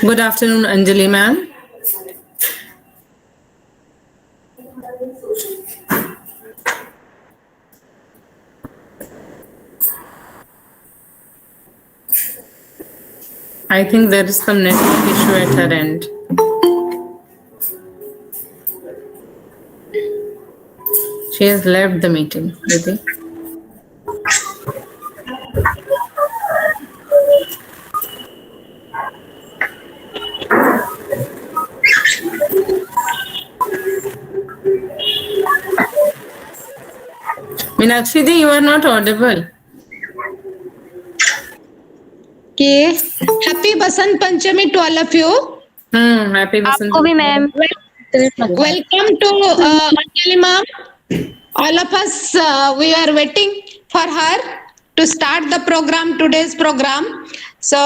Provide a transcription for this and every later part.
Good afternoon, Anjali ma'am. I think there is some network issue at her end. She has left the meeting, Didi. Meenakshi Di, you are not audible. Okay. Happy Vasant Panchami to all of you. Happy Vasant. आपको भी ma'am. Welcome to Anjali ma'am. All of us, we are waiting for her to start the program, today's program. So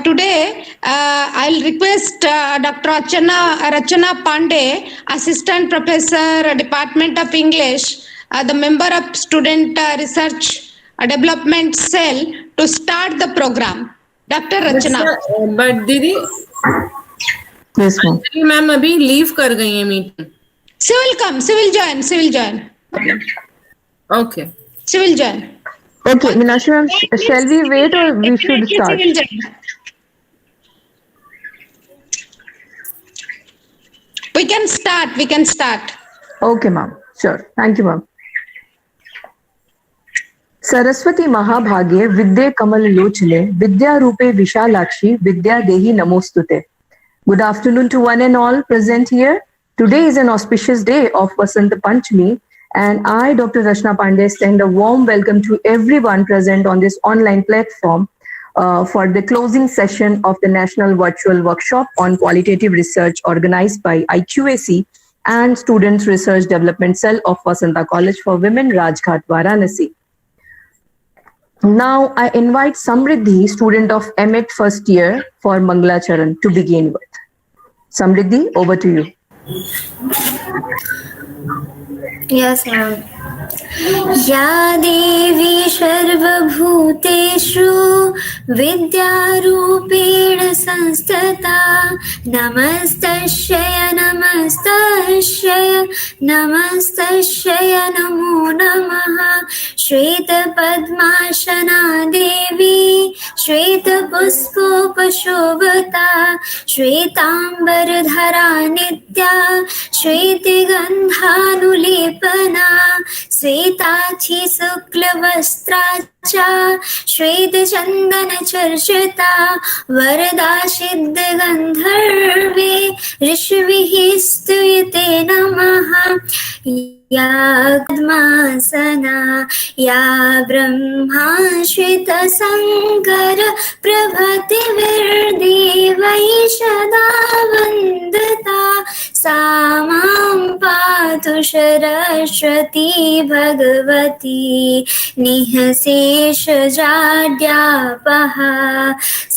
today I'll request Dr. Rachana Pandey, Assistant Professor, Department of English, the member of Student Research Development Cell, to start the program. Dr. Rachana. But Didi, Yes, ma'am. Ma'am अभी leave कर गई है meeting. She will come. She will join. Okay. She will join. Okay, Meenakshi ma'am, shall we wait or we should start? She will join. We can start. Okay, ma'am. Sure. Thank you, ma'am. Saraswati महाभागे विद्ये कमल लोचने विद्या रूपे विशालाक्षी विद्या देहि नमोस्तुते. Good afternoon to one and all present here. Today is an auspicious day of Vasanta Panchami, and I, Dr. Rachana Pandey, extend a warm welcome to everyone present on this online platform for the closing session of the National Virtual Workshop on Qualitative Research organized by IQAC and Students Research Development Cell of Vasanta College for Women, Rajghat, Varanasi. Now I invite Samriddhi, student of MAt first year, for Mangala Charan to begin with. Samriddhi, over to you. Yes, ma'am. या देवी सर्वभूतेषु विद्यारूपेण संस्थिता नमस्तस्यै नमो नमः. श्वेतपद्मासना देवी श्वेतपुष्पोपशोभिता श्वेताम्बरधरा नित्या श्वेतगन्धानुलेपना श्वेताक्षी शुक्लवस्त्राचा श्वेतचन्दनचर्चिता वरदा सिद्धगन्धर्वे ऋषिभिः स्तुयते नमः. या पद्मासना या ब्रह्मा श्वेतशङ्कर प्रभृतिभिर्देवैः सदा वन्दिता सा मां पातु सरस्वती भगवती निःशेषजाड्यापहा.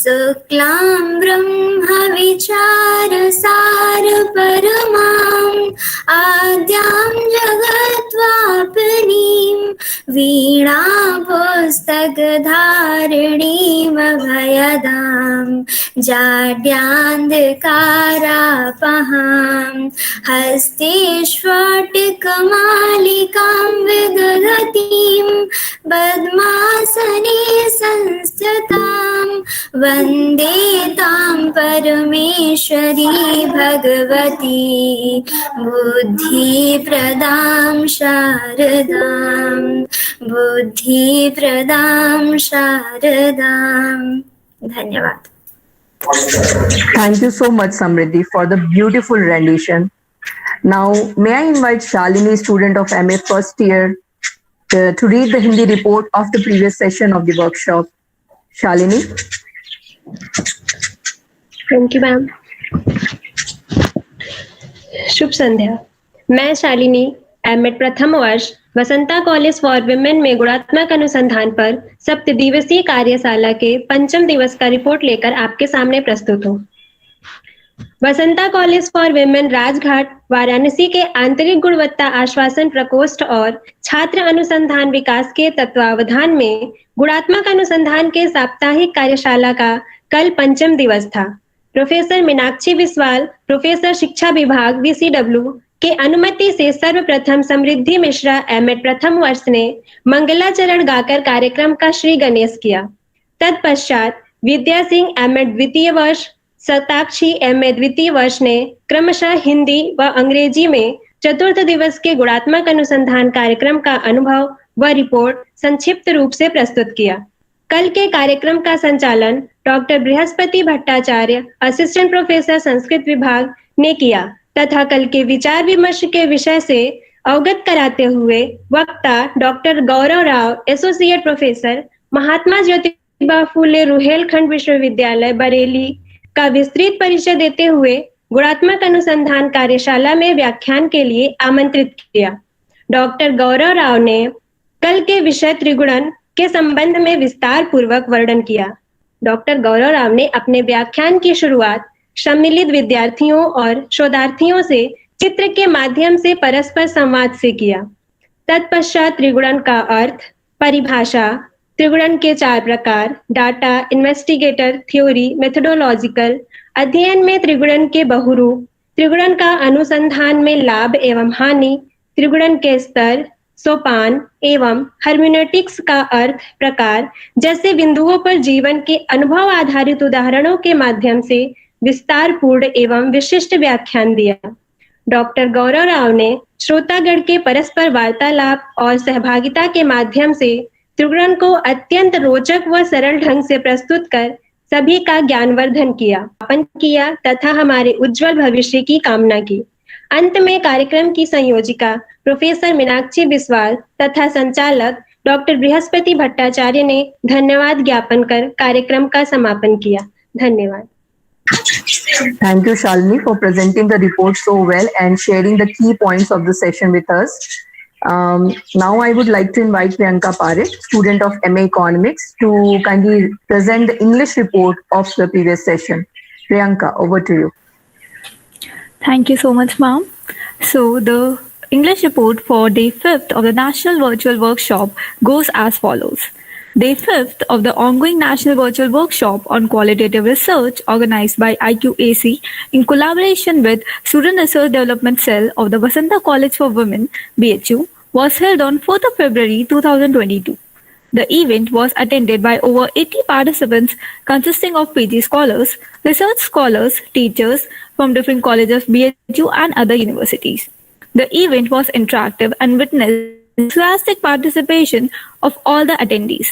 शुक्लां ब्रह्मविचारसार परमाम् आद्यां जगत्वापिनीं वीणापुस्तकधारिणीमभयदां जाड्यान्धकारापहां हस्ते स्फटिकमालिकां विदधतीं पद्मासने संस्थितां वन्दे तां परमेश्वरी भगवती बुद्धिप्रदां शारदां. धन्यवाद. Thank you so much, Samriddhi, for the beautiful rendition. Now, may I invite Shalini, student of MA first year, to read the Hindi report of the previous session of the workshop. Shalini. Thank you ma'am. शुभ संध्या. मैं Shalini MEd प्रथम वर्ष Vasanta college for women में गुणात्मक अनुसंधान पर 7 दिवसीय कार्यशाला के 5म दिवस का रिपोर्ट लेकर आपके सामने प्रस्तुत हूँ. Vasanta college for women Rajghat Varanasi के आंतरिक गुणवत्ता आश्वासन प्रकोष्ठ और छात्र अनुसंधान विकास के तत्वावधान में गुणात्मक अनुसंधान के साप्ताहिक कार्यशाला का कल 5म दिवस था. प्रोफेसर मीनाक्षी बिस्वाल, प्रोफेसर शिक्षा विभाग VCW के अनुमति से सर्वप्रथम समृद्धि मिश्रा एमएड प्रथम वर्ष ने मंगलाचरण गाकर कार्यक्रम का श्री गणेश किया। तत्पश्चात विद्या सिंह एमएड द्वितीय वर्ष, शताक्षी एमए द्वितीय वर्ष ने क्रमशः हिंदी व अंग्रेजी में चतुर्थ दिवस के गुणात्मक अनुसंधान कार्यक्रम का अनुभव व रिपोर्ट संक्षिप्त रूप से प्रस्तुत किया। कल के कार्यक्रम का संचालन doctor Brihaspati Bhattacharya, assistant professor Sanskrit विभाग ने किया तथा कल के विचार विमर्श के विषय से अवगत कराते हुए वक्ता डॉक्टर गौरव राव, एसोसिएट प्रोफेसर, महात्मा ज्योतिबा फूले रुहेलखंड विश्वविद्यालय बरेली का विस्तृत परिचय देते हुए गुणात्मक अनुसंधान कार्यशाला में व्याख्यान के लिए आमंत्रित किया। डॉक्टर गौरव राव ने कल के विषय त्रिगुणन के संबंध में विस्तार पूर्वक वर्णन किया। डॉक्टर गौरव राव ने अपने व्याख्यान की शुरुआत सम्मिलित विद्यार्थियों और शोधार्थियों से चित्र के माध्यम से परस्पर संवाद से किया। तत्पश्चात त्रिगुणन का अर्थ, परिभाषा, त्रिगुणन के 4 प्रकार, डाटा, इन्वेस्टिगेटर, थ्योरी, मेथोडोलॉजिकल, अध्ययन में त्रिगुणन के बहुरूप, त्रिगुणन का अनुसंधान में लाभ एवं हानि, त्रिगुणन के स्तर, सोपान एवं हर्मेनेटिक्स का अर्थ, प्रकार जैसे बिंदुओं पर जीवन के अनुभव आधारित उदाहरणों के माध्यम से विस्तार पूर्ण एवं विशिष्ट व्याख्यान दिया। डॉक्टर गौरव राव ने श्रोतागण के परस्पर वार्तालाप और सहभागिता के माध्यम से त्रिगुणन को अत्यंत रोचक व सरल ढंग से प्रस्तुत कर सभी का ज्ञानवर्धन किया तथा हमारे उज्जवल भविष्य की कामना की। अंत में कार्यक्रम की संयोजिका प्रोफेसर मीनाक्षी बिस्वाल तथा संचालक डॉक्टर बृहस्पति भट्टाचार्य ने धन्यवाद ज्ञापन कर कार्यक्रम का समापन किया। धन्यवाद। Thank you, Shalini, for presenting the report so well and sharing the key points of the session with us. Now I would like to invite Priyanka Parekh, student of MA Economics, to kindly present the English report of the previous session. Priyanka, over to you. Thank you so much, ma'am. So the English report for day 5th of the National Virtual Workshop goes as follows. Day 5th of the ongoing National Virtual Workshop on Qualitative Research organized by IQAC in collaboration with Student Research Development Cell of the Vasanta College for Women, BHU, was held on 4th of February 2022. The event was attended by over 80 participants consisting of PG scholars, research scholars, teachers from different colleges, BHU and other universities. The event was interactive and witnessed enthusiastic participation of all the attendees.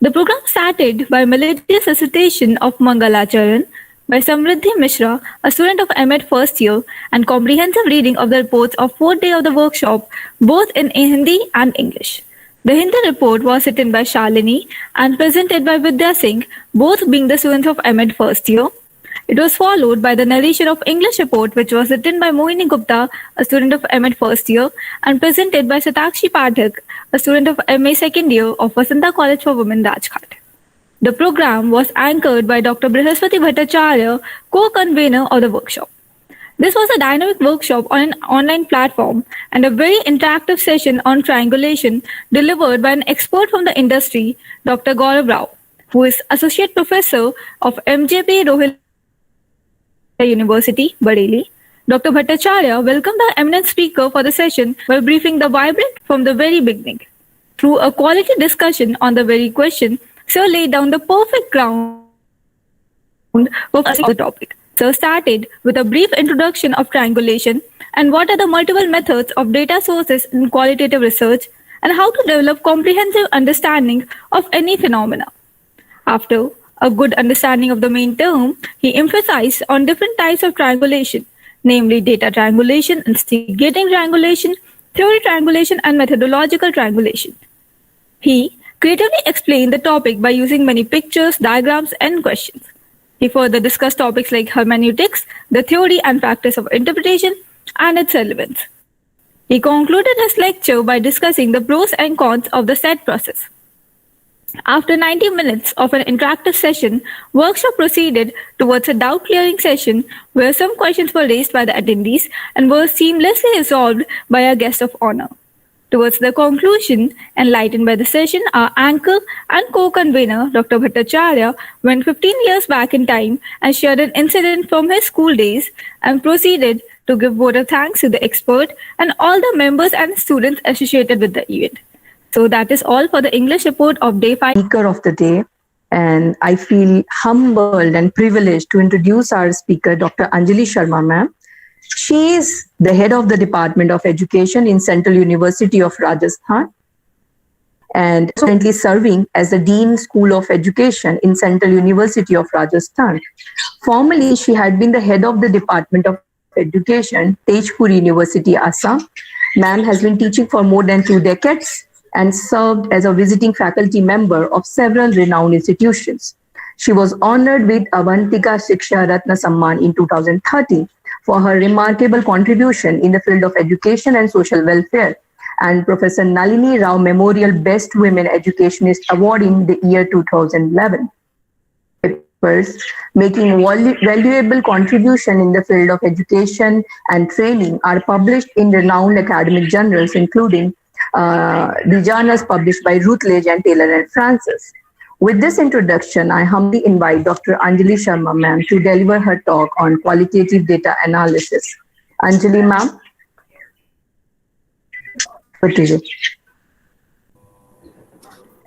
The program started by melodious recitation of Mangalacharan by Samriddhi Mishra, a student of MAd first year, and comprehensive reading of the reports of 4th day of the workshop, both in Hindi and English. The Hindi report was written by Shalini and presented by Vidya Singh, both being the students of MAd first year. It was followed by the narration of English report, which was written by Mohini Gupta, a student of MAd first year, and presented by Satakshi Pathak, a student of MA second year of Vasanta College for Women, Rajghat. The program was anchored by Dr. Brihaspati Bhattacharya, co-convener of the workshop. This was a dynamic workshop on an online platform and a very interactive session on triangulation delivered by an expert from the industry, Dr. Gaurav Rao, who is Associate Professor of MJP Rohil University, Bareilly. Dr. Bhattacharya welcomed the eminent speaker for the session by briefing the vibrant from the very beginning. Through a quality discussion on the very question, Sir laid down the perfect ground for the topic. Sir started with a brief introduction of triangulation and what are the multiple methods of data sources in qualitative research and how to develop comprehensive understanding of any phenomena. After a good understanding of the main term, he emphasized on different types of triangulation, namely data triangulation, instigating triangulation, theory triangulation, and methodological triangulation. He creatively explained the topic by using many pictures, diagrams, and questions. He further discussed topics like hermeneutics, the theory and practice of interpretation, and its relevance. He concluded his lecture by discussing the pros and cons of the said process. After 90 minutes of an interactive session, workshop proceeded towards a doubt-clearing session where some questions were raised by the attendees and were seamlessly resolved by our guest of honor. Towards the conclusion, enlightened by the session, our anchor and co-convener, Dr. Bhattacharya, went 15 years back in time and shared an incident from his school days and proceeded to give vote of thanks to the expert and all the members and students associated with the event. So that is all for the English report of day 5. Speaker of the day, and I feel humbled and privileged to introduce our speaker, Dr. Anjali Sharma ma'am. She is the head of the Department of Education in Central University of Rajghat and currently serving as the Dean School of Education in Central University of Rajasthan. Formerly, she had been the head of the Department of Education, Tejpur University, Assam. Ma'am has been teaching for more than 2 decades and served as a visiting faculty member of several renowned institutions. She was honored with Avantika Shiksha Ratna Samman in 2013 for her remarkable contribution in the field of education and social welfare, and Professor Nalini Rao Memorial Best Women Educationist Award in the year 2011. Making valuable contribution in the field of education and training are published in renowned academic journals, including the journals published by Routledge and Taylor and Francis. With this introduction, I humbly invite Dr. Anjali Sharma ma'am to deliver her talk on qualitative data analysis. Anjali ma'am.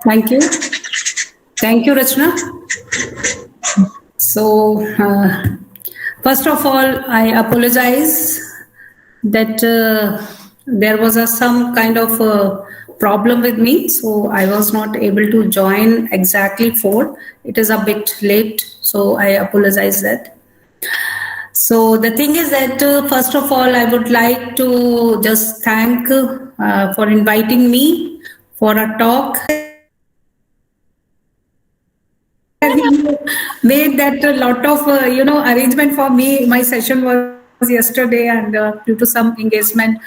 Thank you. Thank you, Rachna. So, first of all, I apologize that there was some kind of problem with me, so I was not able to join exactly 4. It is a bit late, so I apologize that. So the thing is that first of all, I would like to just thank for inviting me for a talk. Made that a lot of arrangement for me. My session was yesterday, and due to some engagement,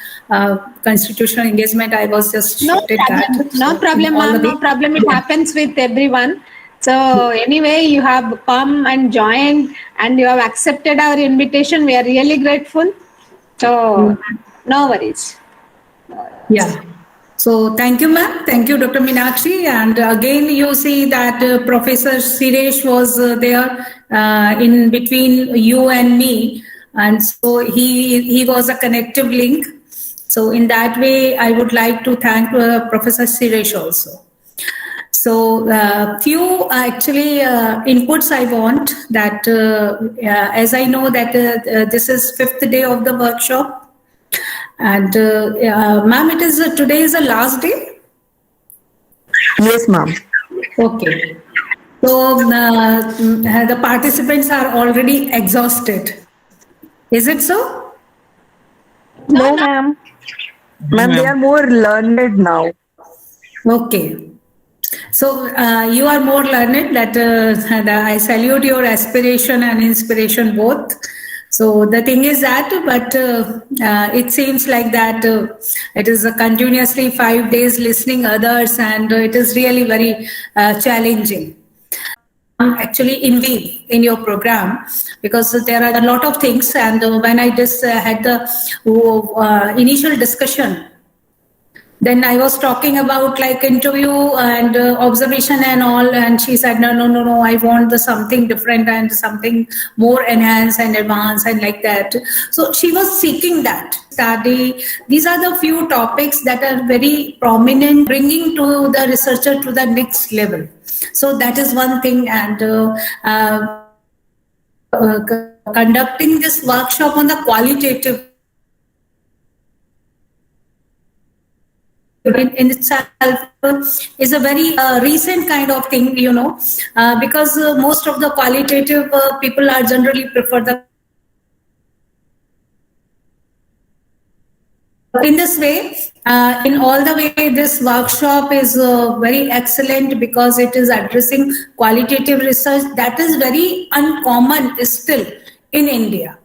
constitutional engagement, I was just shifted that. No problem, ma'am. No problem. It happens with everyone. So anyway, you have come and joined, and you have accepted our invitation. We are really grateful. So no worries. Yeah. So thank you, ma'am. Thank you, Dr. Meenakshi. And again, you see that Professor Suresh was there in between you and me. And so he was a connective link. So in that way, I would like to thank Professor Suresh also. So few actually inputs I want that as I know that this is 5th day of the workshop. And ma'am, it is today is the last day? Yes, ma'am. Okay. So the participants are already exhausted. Is it so? No, ma'am. Ma'am, they are more learned now. Okay. So you are more learned. That I salute your aspiration and inspiration both. So the thing is that, but it seems like that it is continuously 5 days listening others, and it is really very challenging. Actually involved in your program because there are a lot of things, and when I just had the initial discussion, then I was talking about like interview and observation and all, and she said no, I want something different and something more enhanced and advanced and like that. So she was seeking that study. These are the few topics that are very prominent, bringing to the researcher to the next level. So that is one thing, and conducting this workshop on the qualitative in itself is a very recent kind of thing, because most of the qualitative people are generally prefer the. In this way, in all the way, this workshop is very excellent because it is addressing qualitative research that is very uncommon still in India.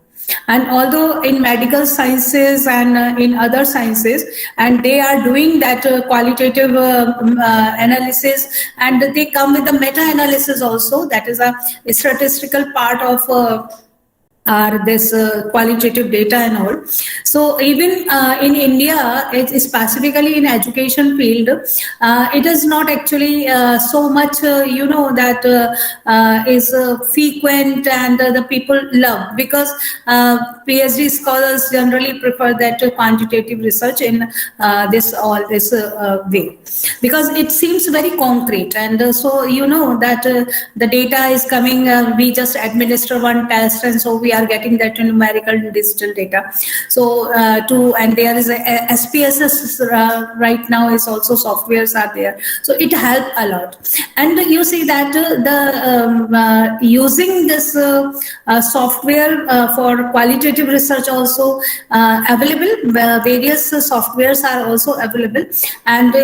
And although in medical sciences and in other sciences, and they are doing that qualitative analysis, and they come with the meta-analysis also, that is a statistical part of are this qualitative data and all. So even in India, specifically in education field, it is not actually so much, that is frequent and the people love, because PhD scholars generally prefer that quantitative research in this way, because it seems very concrete. And so that the data is coming, we just administer one test, and so we are getting that numerical digital data. So and there is a SPSS right now is also softwares are there, so it helps a lot. And you see that the using this software for qualitative research also available. Various softwares are also available, and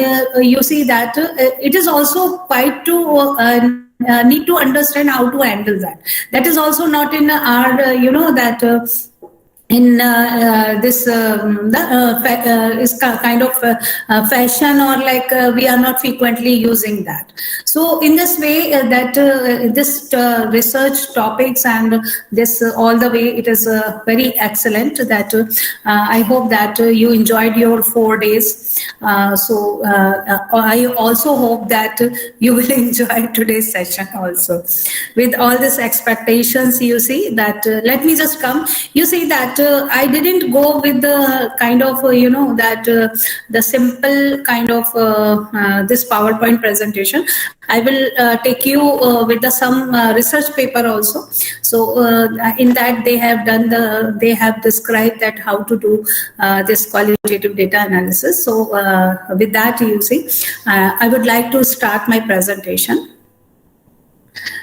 you see that it is also quite to need to understand how to handle that. That is also not in our that in this is kind of fashion, or like we are not frequently using that. So in this way, that this research topics and this all the way, it is very excellent. That I hope that you enjoyed your 4 days. So I also hope that you will enjoy today's session also. With all these expectations, you see that let me just come. You see that I didn't go with the kind of that the simple kind of this PowerPoint presentation. I will take you with some research paper also. So in that they have described that how to do this qualitative data analysis. So with that, you see, I would like to start my presentation.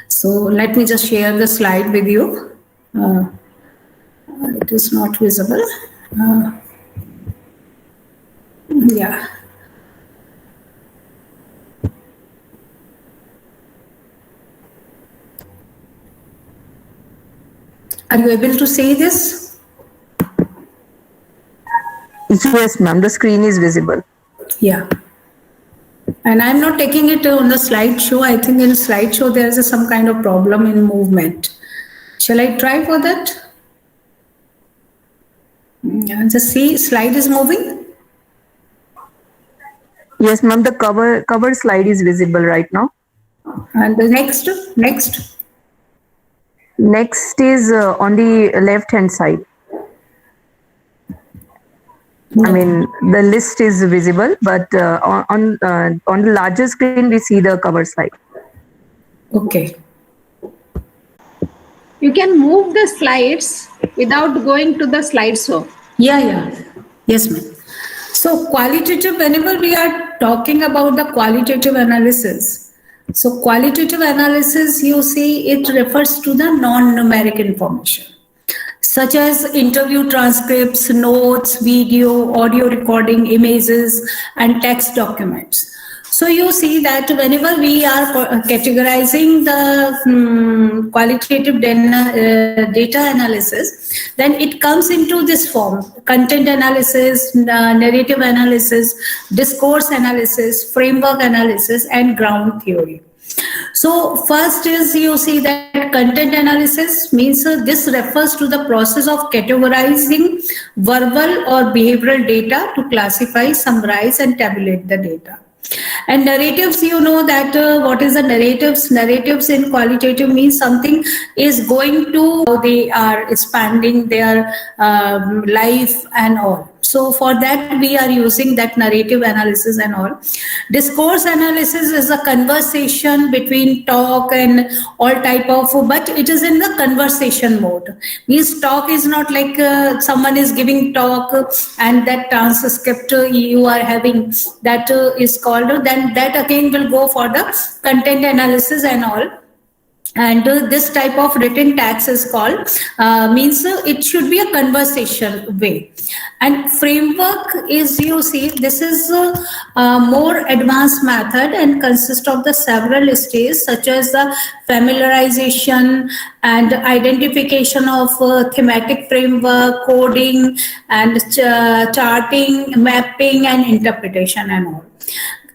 So let me just share the slide with you. It is not visible. Yeah. Are you able to see this? Yes, ma'am. The screen is visible. Yeah. And I'm not taking it on the slideshow. I think in slideshow there is some kind of problem in movement. Shall I try for that? Yeah, just see, slide is moving. Yes, ma'am. The cover slide is visible right now. And the next. Next is on the left hand side. I mean, the list is visible, but on the larger screen we see the cover slide. Okay. You can move the slides without going to the slideshow. Yeah. Yes, ma'am. So qualitative, whenever we are talking about the qualitative analysis, so qualitative analysis, you see, it refers to the non-numeric information, such as interview transcripts, notes, video, audio recording, images, and text documents. So you see that whenever we are categorizing the qualitative data analysis, then it comes into this form: content analysis, narrative analysis, discourse analysis, framework analysis, and ground theory. So first is, you see that content analysis means this refers to the process of categorizing verbal or behavioral data to classify, summarize, and tabulate the data. And narratives, you know that what is the narratives? Narratives in qualitative means something is going to, they are expanding their life and all. So for that, we are using that narrative analysis and all. Discourse analysis is a conversation between talk and all type of, but it is in the conversation mode. Means talk is not like someone is giving talk and that transcript you are having, that is called, then that again will go for the content analysis and all. And this type of written text is called, means it should be a conversation way. And framework is, you see, this is a more advanced method and consists of the several stages, such as the familiarization and identification of thematic framework, coding and charting, mapping, and interpretation and all.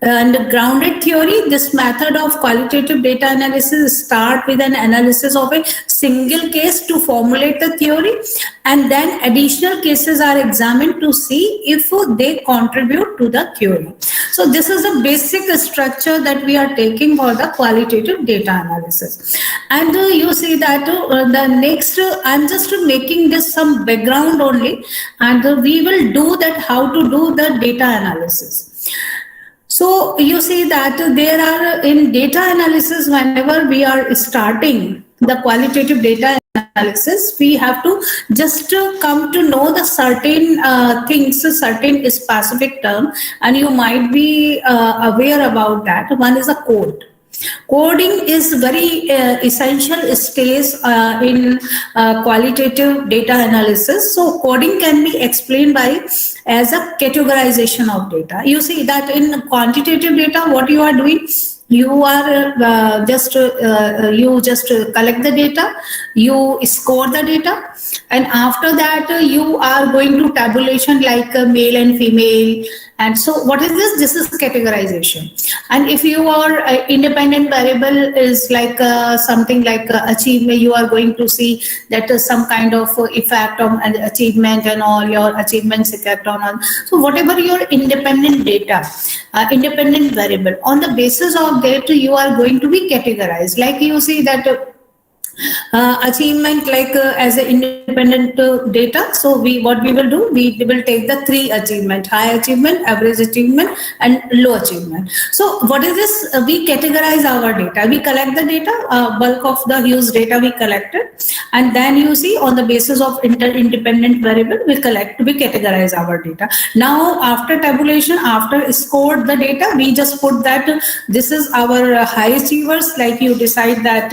And grounded theory, this method of qualitative data analysis start with an analysis of a single case to formulate the theory, and then additional cases are examined to see if they contribute to the theory. So this is a basic structure that we are taking for the qualitative data analysis. And you see that the next, I'm just making this some background only, and we will do that how to do the data analysis. So you see that there are in data analysis, whenever we are starting the qualitative data analysis, we have to just come to know the certain things, a certain specific term, and you might be aware about that. One is a code. Coding is very essential stage in qualitative data analysis. So coding can be explained by as a categorization of data. You see that in quantitative data, what you are doing, you are just collect the data, you score the data, and after that you are going to tabulation like male and female. And so what is this? This is categorization. And if you are independent variable is like something like achievement, you are going to see that some kind of effect on achievement and all your achievements effect on all. So whatever your independent data, independent variable, on the basis of that you are going to be categorized. Like you see that achievement like as an independent data. So what we will do, we will take the 3 achievement: high achievement, average achievement, and low achievement. So what is this? We categorize our data. We collect the data, bulk of the huge data we collected, and then you see on the basis of independent variable we categorize our data. Now after tabulation, after scored the data, we just put that this is our high achievers. Like you decide that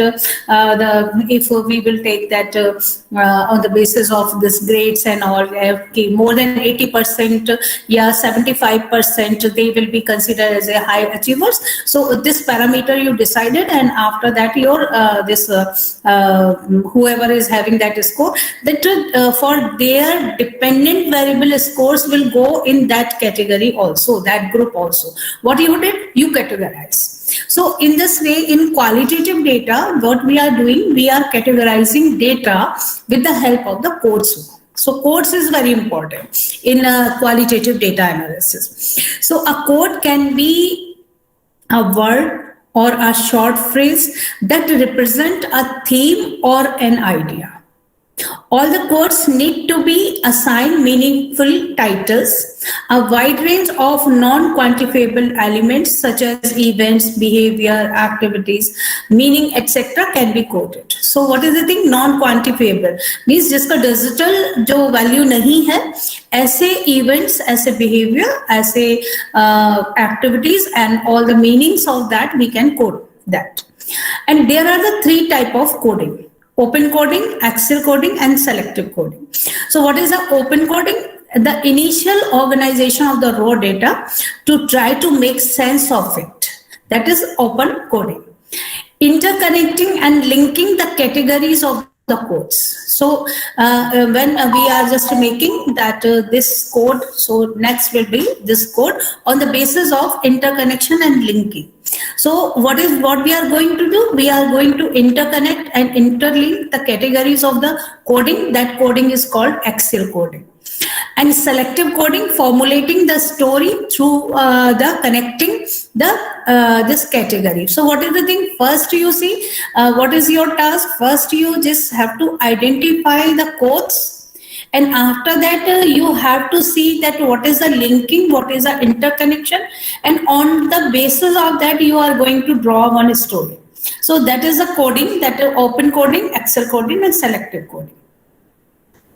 if we will take that on the basis of this grades and all, more than 80%, 75%, they will be considered as a high achievers. So this parameter you decided, and after that your whoever is having that score, that for their dependent variable scores will go in that category also, that group also. What you did, you categorize. So in this way, in qualitative data, what we are doing, we are categorizing data with the help of the codes. So codes is very important in qualitative data analysis. So a code can be a word or a short phrase that represent a theme or an idea. All the codes need to be assigned meaningful titles. A wide range of non-quantifiable elements such as events, behavior, activities, meaning, etc. can be coded. So what is the thing? Non-quantifiable means जिसका digital जो value नहीं है, ऐसे events, ऐसे behavior, ऐसे activities, and all the meanings of that we can code that. And there are the 3 type of coding: open coding, axial coding, and selective coding. So what is the open coding? The initial organization of the raw data to try to make sense of it. That is open coding. Interconnecting and linking the categories of the codes. So when we are just making that this code, so next will be this code on the basis of interconnection and linking. So what we are going to do? We are going to interconnect and interlink the categories of the coding. That coding is called axial coding. And selective coding, formulating the story through the connecting the this category. So what is the thing? First you see what is your task. First you just have to identify the codes, and after that you have to see that what is the linking, what is the interconnection, and on the basis of that you are going to draw one story. So that is the coding, that is open coding, axial coding, and selective coding.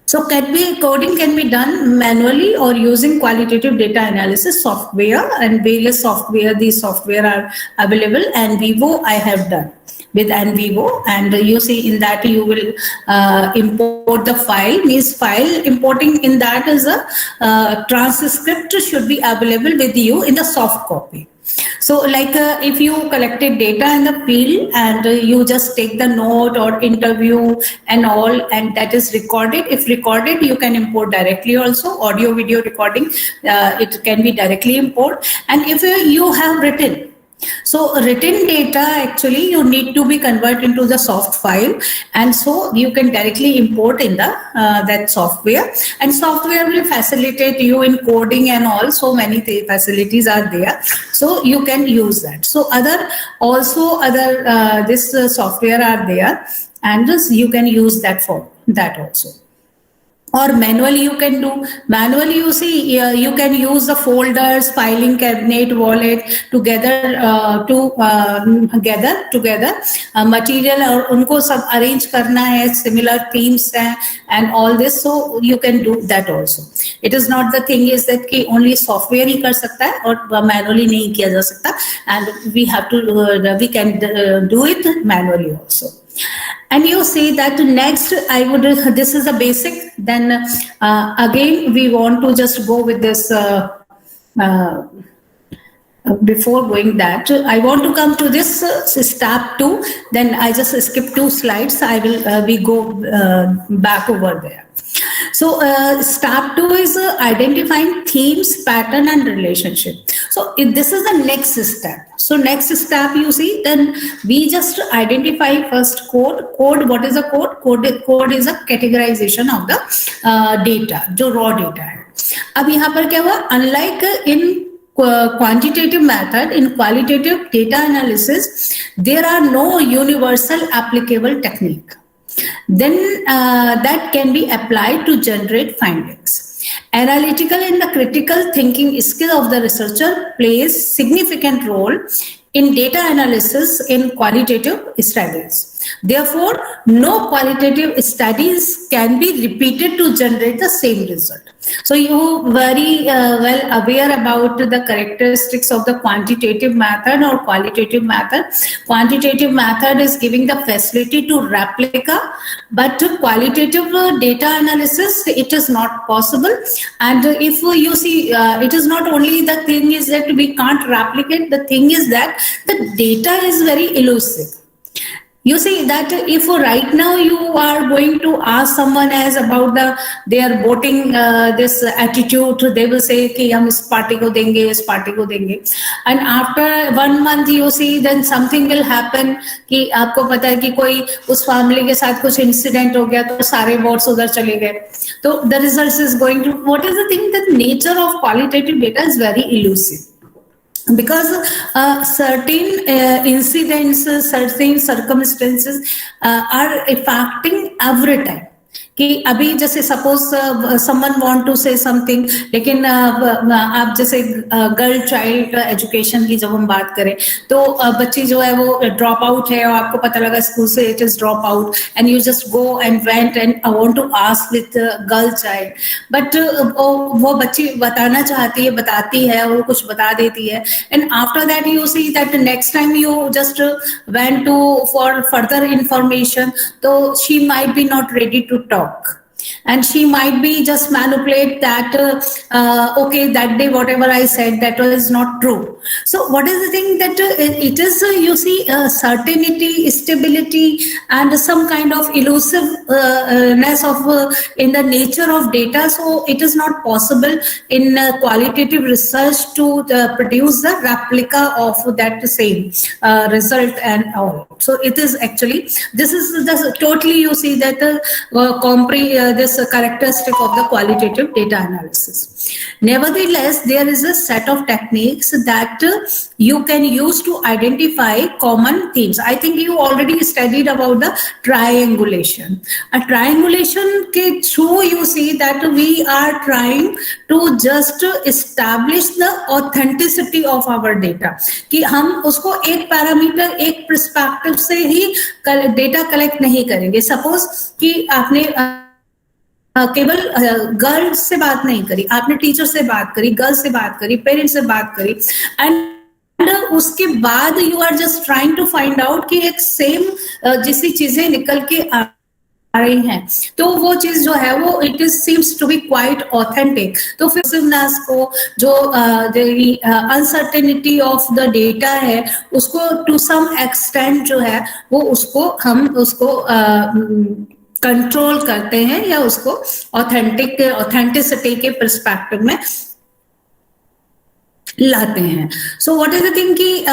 So coding can be done manually or using qualitative data analysis software, and various software. These software are available. NVivo I have done with NVivo, and you see in that you will import the file. Means file importing in that is a transcript should be available with you in the soft copy. So like if you collected data in the field and you just take the note or interview and all, and that is recorded. If recorded, you can import directly also. Audio video recording, it can be directly import. And if you have written, so written data actually you need to be converted into the soft file, and so you can directly import in the that software, and software will facilitate you in coding and all. So many facilities are there, so you can use that. So other this software are there, and just you can use that for that also. Or manually you can do. Manually, you see, you can use the folders, filing cabinet, wallet together to gather together material और उनको सब arrange करना है, similar themes हैं and all this. So you can do that also. It is not the thing is that कि only software ही कर सकता है और manually नहीं किया जा सकता. And we have to we can do it manually also. And you see that next I would, this is a basic, then again we want to just go with this, before going that, I want to come to this step 2, then I just skip 2 slides, I will, we go back over there. So step 2 is identifying themes, pattern and relationship. So this is the next step. So next step you see, then we just identify first code. What is a code? Code is a categorization of the data, जो raw data है. अब यहाँ पर क्या हुआ? Unlike in quantitative method, in qualitative data analysis, there are no universal applicable technique. Then that can be applied to generate findings. Analytical and the critical thinking skill of the researcher plays significant role in data analysis in qualitative studies. Therefore, no qualitative studies can be repeated to generate the same result. So you very well aware about the characteristics of the quantitative method or qualitative method. Quantitative method is giving the facility to replica, but qualitative data analysis, it is not possible. And if you see, it is not only the thing is that we can't replicate, the thing is that the data is very elusive. You see that if right now you are going to ask someone as about their voting this attitude, they will say कि हम इस party को देंगे, इस party को देंगे, and after 1 month you see then something will happen कि आपको पता है कि कोई उस फैमिली के साथ कुछ इंसिडेंट हो गया तो सारे वोट्स उधर चले गए. तो the results is going to, what is the thing that nature of qualitative data is very elusive. Because certain incidents, certain circumstances are affecting every time. कि अभी जैसे suppose someone want to say something, लेकिन आप जैसे girl child education की जब हम बात करें तो बच्ची जो है वो ड्रॉप आउट है और आपको पता लगा स्कूल से it is drop out and you just go and went and I want to ask with girl child, but वो बच्ची बताना चाहती है, बताती है, वो कुछ बता देती है, and after that you see that next time you just went to for further information, तो she might be not ready to talk. And she might be just manipulate that, okay, that day whatever I said that was not true. So what is the thing that it is, you see, certainty, stability and some kind of elusiveness of in the nature of data. So it is not possible in qualitative research to produce the replica of that same result and all. So it is actually, this is the totally, you see that this characteristic of the qualitative data analysis. Nevertheless, there is a set of techniques that you can use to identify common themes. I think you already studied about the triangulation. A triangulation ke through you see that we are trying to just establish the authenticity of our data. कि हम उसको एक parameter, एक perspective से ही data collect नहीं करेंगे. Suppose कि आपने केवल गर्ल से बात नहीं करी, आपने टीचर से बात करी, गर्ल से बात करी, पेरेंट्स से बात करी, एंड उसके बाद you are just trying to find out कि एक सेम जैसी चीजें निकल के रही हैं, तो वो चीज जो है वो it is seems to be quite authentic. तो फिजिवनेस को जो अनसर्टेनिटी ऑफ द डेटा है उसको टू सम एक्सटेंट जो है वो उसको हम उसको कंट्रोल करते हैं या उसको ऑथेंटिसिटी के पर्सपेक्टिव में लाते हैं। So what is the thing की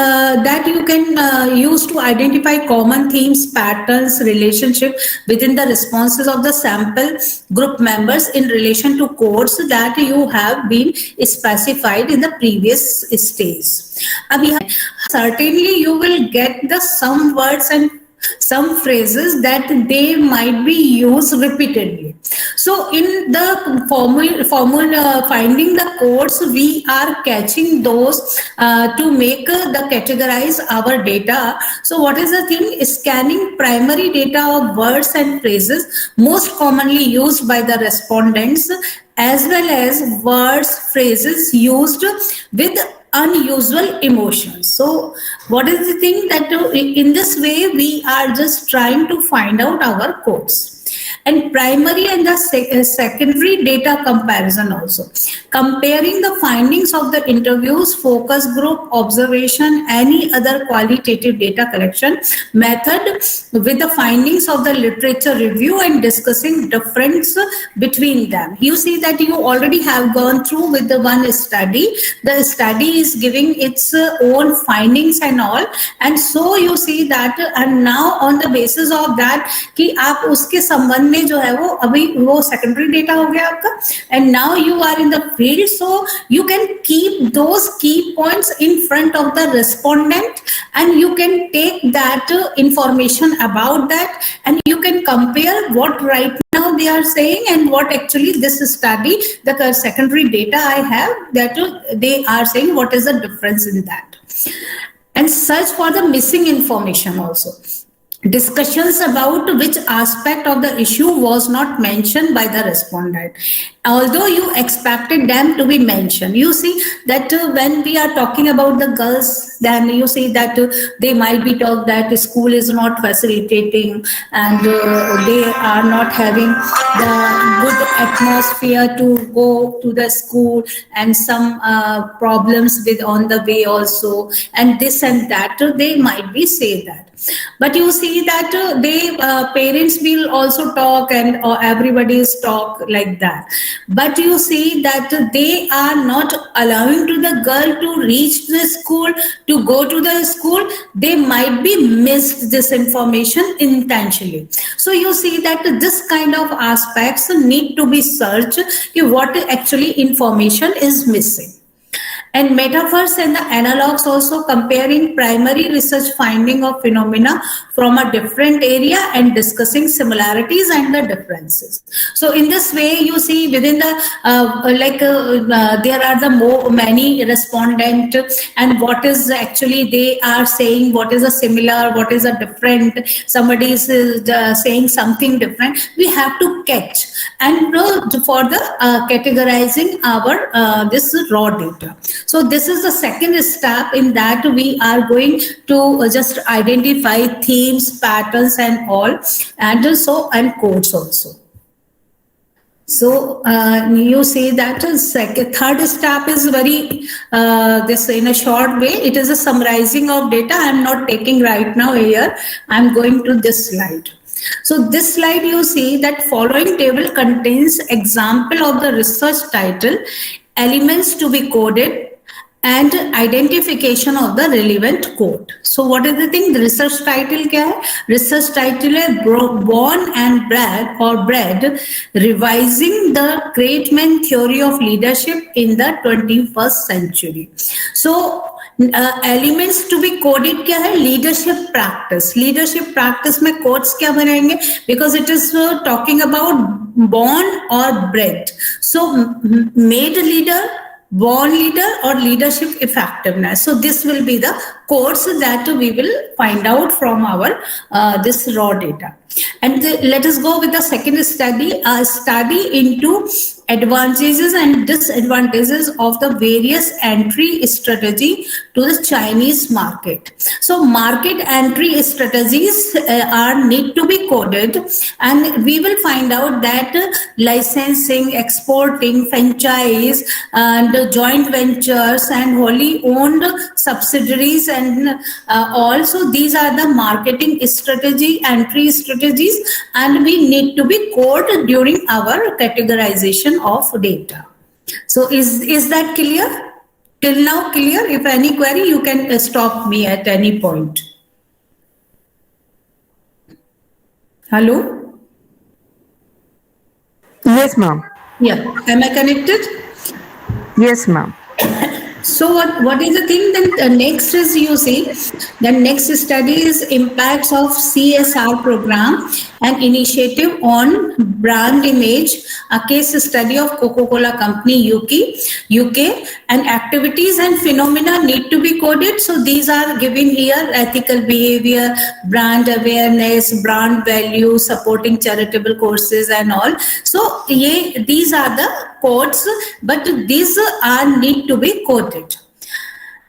that you can use to identify common themes, patterns, relationship within the responses of the sample group members in relation to codes that you have been specified in the previous stage. अब यहाँ certainly you will get the some words and some phrases that they might be used repeatedly. So in the formula finding the codes, we are catching those to make the categorize our data. So what is the thing? Scanning primary data of words and phrases most commonly used by the respondents, as well as words, phrases used with unusual emotions. So what is the thing that in this way we are just trying to find out our codes. And primary and the secondary data comparison also. Comparing the findings of the interviews, focus group, observation, any other qualitative data collection method with the findings of the literature review and discussing difference between them. You see that you already have gone through with the one study. The study is giving its own findings and all. And so you see that and now on the basis of that कि आप उसके संबंध में जो है वो अभी वो सेकेंडरी डेटा हो गया आपका and now you are in the field so you can keep those key points in front of the respondent and you can take that information about that and you can compare what right now they are saying and what actually this study the secondary data I have that they are saying what is the difference in that. And search for the missing information also. Discussions about which aspect of the issue was not mentioned by the respondent, although you expected them to be mentioned. You see that when we are talking about the girls, then you see that they might be told that school is not facilitating and they are not having the good atmosphere to go to the school and some problems with on the way also and this and that they might be say that. But you see that they parents will also talk and everybody's talk like that. But you see that they are not allowing to the girl to reach the school, to go to the school. They might be missed this information intentionally. So you see that this kind of aspects need to be searched. What actually information is missing. And metaphors and the analogs also comparing primary research finding of phenomena from a different area and discussing similarities and the differences. So in this way you see within the there are the many respondent and what is actually they are saying what is a similar, what is a different, somebody is saying something different. We have to catch and for the categorizing our this raw data. So this is the second step in that we are going to just identify themes, patterns and all and so and codes also. So you see that third step is very this in a short way. It is a summarizing of data. I am not taking right now here. I am going to this slide. So this slide you see that following table contains example of the research title, elements to be coded and identification of the relevant code. So what is the thing? The research title क्या है? Research title है Born and Bred revising the great man theory of leadership in the 21st century. So elements to be coded क्या है? Leadership practice. Leadership practice में codes क्या बनाएंगे? Because it is talking about born or bred. So made leader, born leader or leadership effectiveness. So this will be the codes that we will find out from our this raw data. And let us go with the second study, a study into advantages and disadvantages of the various entry strategy to the Chinese market. So market entry strategies need to be coded, and we will find out that licensing, exporting, franchise, and joint ventures and wholly owned subsidiaries, and also these are the marketing strategy, entry strategies, and we need to be coded during our categorization of data. So is that clear? Till now clear? If any query, you can stop me at any point. Hello? Yes, ma'am. Yeah. Am I connected? Yes, ma'am. So what is the thing? Then next is, you see, the next study is impacts of CSR program and initiative on brand image, a case study of Coca-Cola Company UK, and activities and phenomena need to be coded. So these are given here: ethical behavior, brand awareness, brand value, supporting charitable causes and all. So these are the codes, but these are need to be coded.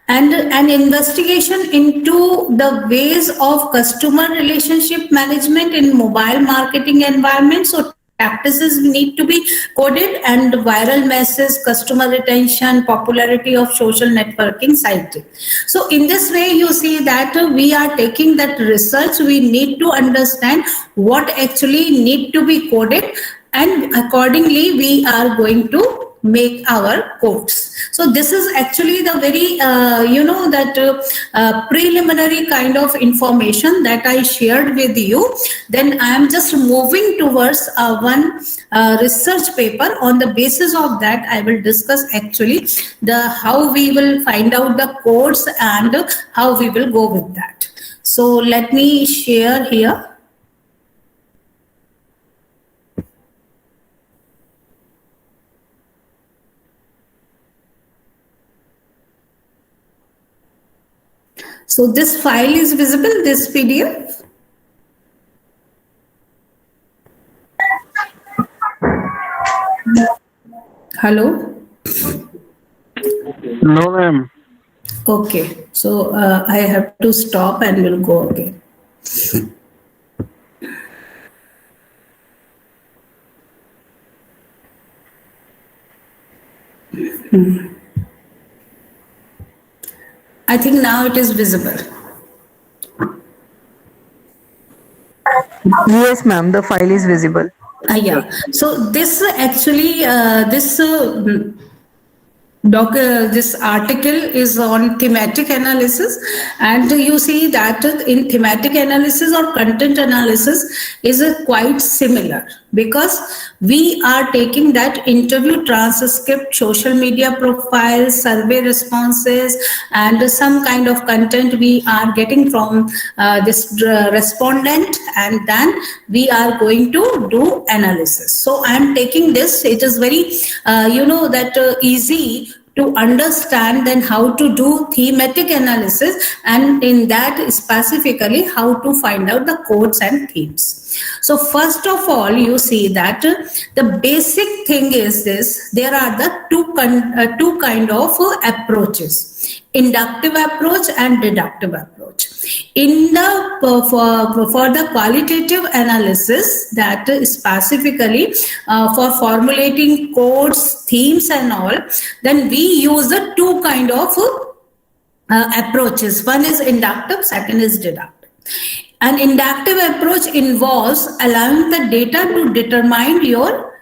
And an investigation into the ways of customer relationship management in mobile marketing environment. So practices need to be coded, and viral messages, customer retention, popularity of social networking site. So in this way, you see that we are taking that research. We need to understand what actually need to be coded, and accordingly we are going to make our codes. So this is actually the very preliminary kind of information that I shared with you. Then I am just moving towards one research paper. On the basis of that, I will discuss actually the how we will find out the codes and how we will go with that. So let me share here. So this file is visible, this PDF. Hello? No, ma'am. Okay, so I have to stop and we'll go again. I think now it is visible. Yes, ma'am. The file is visible. Yeah. So this actually, this article is on thematic analysis, and you see that in thematic analysis or content analysis is quite similar, because we are taking that interview transcript, social media profiles, survey responses, and some kind of content we are getting from this respondent, and then we are going to do analysis. So I am taking this. It is very easy to understand then how to do thematic analysis, and in that specifically how to find out the codes and themes. So first of all, you see that the basic thing is this: there are the two kind of approaches, inductive approach and deductive approach. In the for the qualitative analysis, that specifically for formulating codes, themes and all, then we use the two kind of approaches. One is inductive, second is deductive. An inductive approach involves allowing the data to determine your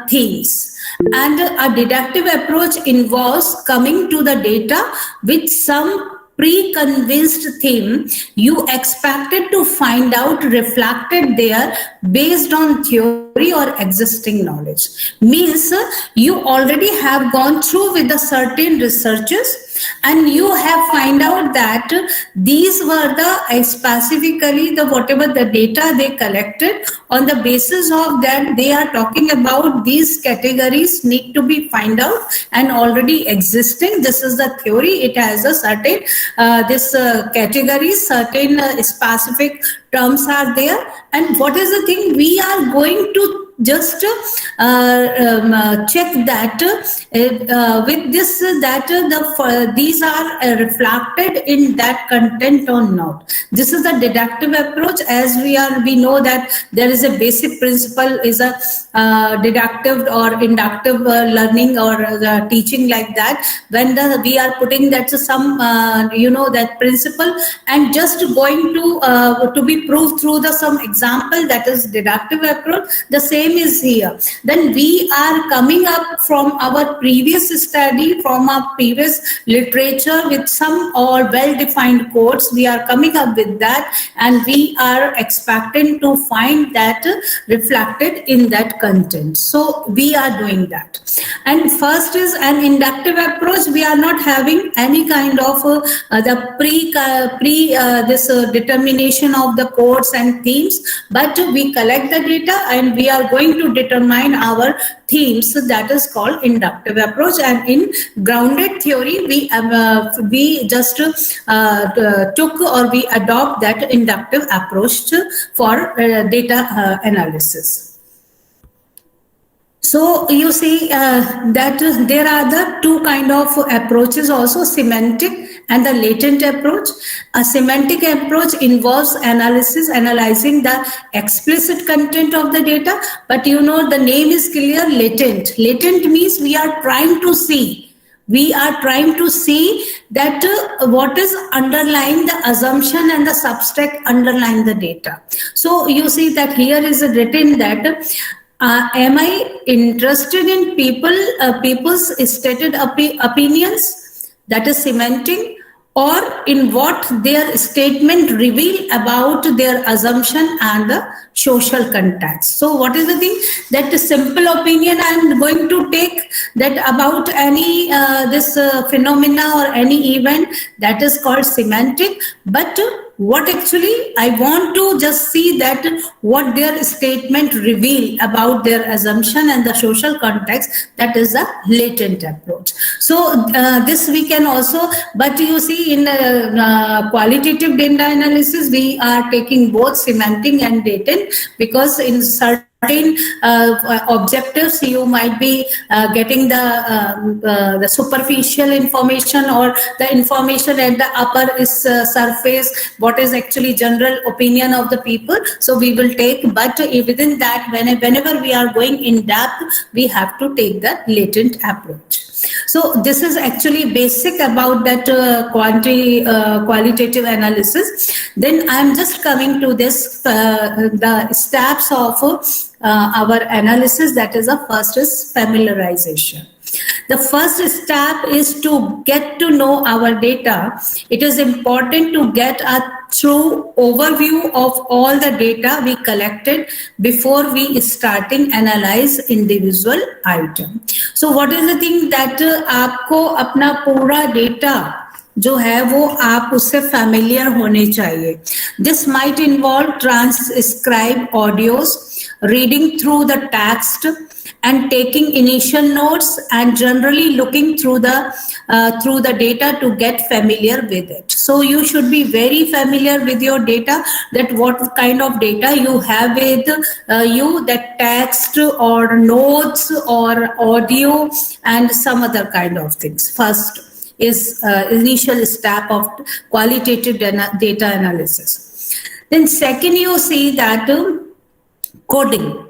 themes, and a deductive approach involves coming to the data with some pre-convinced theme you expected to find out reflected there based on theory or existing knowledge. Means you already have gone through with the certain researches, and you have find out that these were the specifically the whatever the data they collected. On the basis of that, they are talking about these categories need to be find out and already existing. This is the theory. It has a certain categories, certain specific terms are there, and what is the thing we are going to just check that with this these are reflected in that content or not. This is the deductive approach. As we know that there is a basic principle is a deductive or inductive learning or teaching, like that. When we are putting that some that principle and just going to be proved through the some example, that is deductive approach. The same is here. Then we are coming up from our previous study, from our previous literature with some or well-defined codes. We are coming up with that, and we are expecting to find that reflected in that content. So we are doing that. And first is an inductive approach. We are not having any kind of this determination of the codes and themes, but we collect the data and we are going to determine our themes. So that is called inductive approach. And in grounded theory, we just took or we adopt that inductive approach for data analysis. So you see that there are the two kind of approaches also, semantic and the latent approach. A semantic approach involves analyzing the explicit content of the data, but the name is clear, latent. Latent means we are trying to see. We are trying to see that what is underlying the assumption and the substract underlying the data. So you see that here is written that am I interested in people's stated opinions? That is semantic. Or in what their statement reveal about their assumption and the social context. So what is the thing? That simple opinion I am going to take that about any this phenomena or any event, that is called semantic. But what actually I want to just see that what their statement reveal about their assumption and the social context, that is a latent approach. So this we can also, but you see in qualitative data analysis, we are taking both semantic and latent, because in certain objectives you might be getting the superficial information or the information at the upper surface, what is actually general opinion of the people. So we will take, but within that, whenever we are going in depth, we have to take the latent approach. So this is actually basic about that qualitative analysis. Then I'm just coming to this the steps of our analysis. That is, the first is familiarization. The first step is to get to know our data. It is important to get a true overview of all the data we collected before we starting analyze individual item. So what is the thing that आपको अपना पूरा data जो है वो आप उससे familiar होने चाहिए. This might involve transcribe audios, reading through the text, and taking initial notes, and generally looking through the data to get familiar with it. So you should be very familiar with your data, that what kind of data you have with you, that text or notes or audio and some other kind of things. First is initial step of qualitative data analysis. Then second, you see that coding.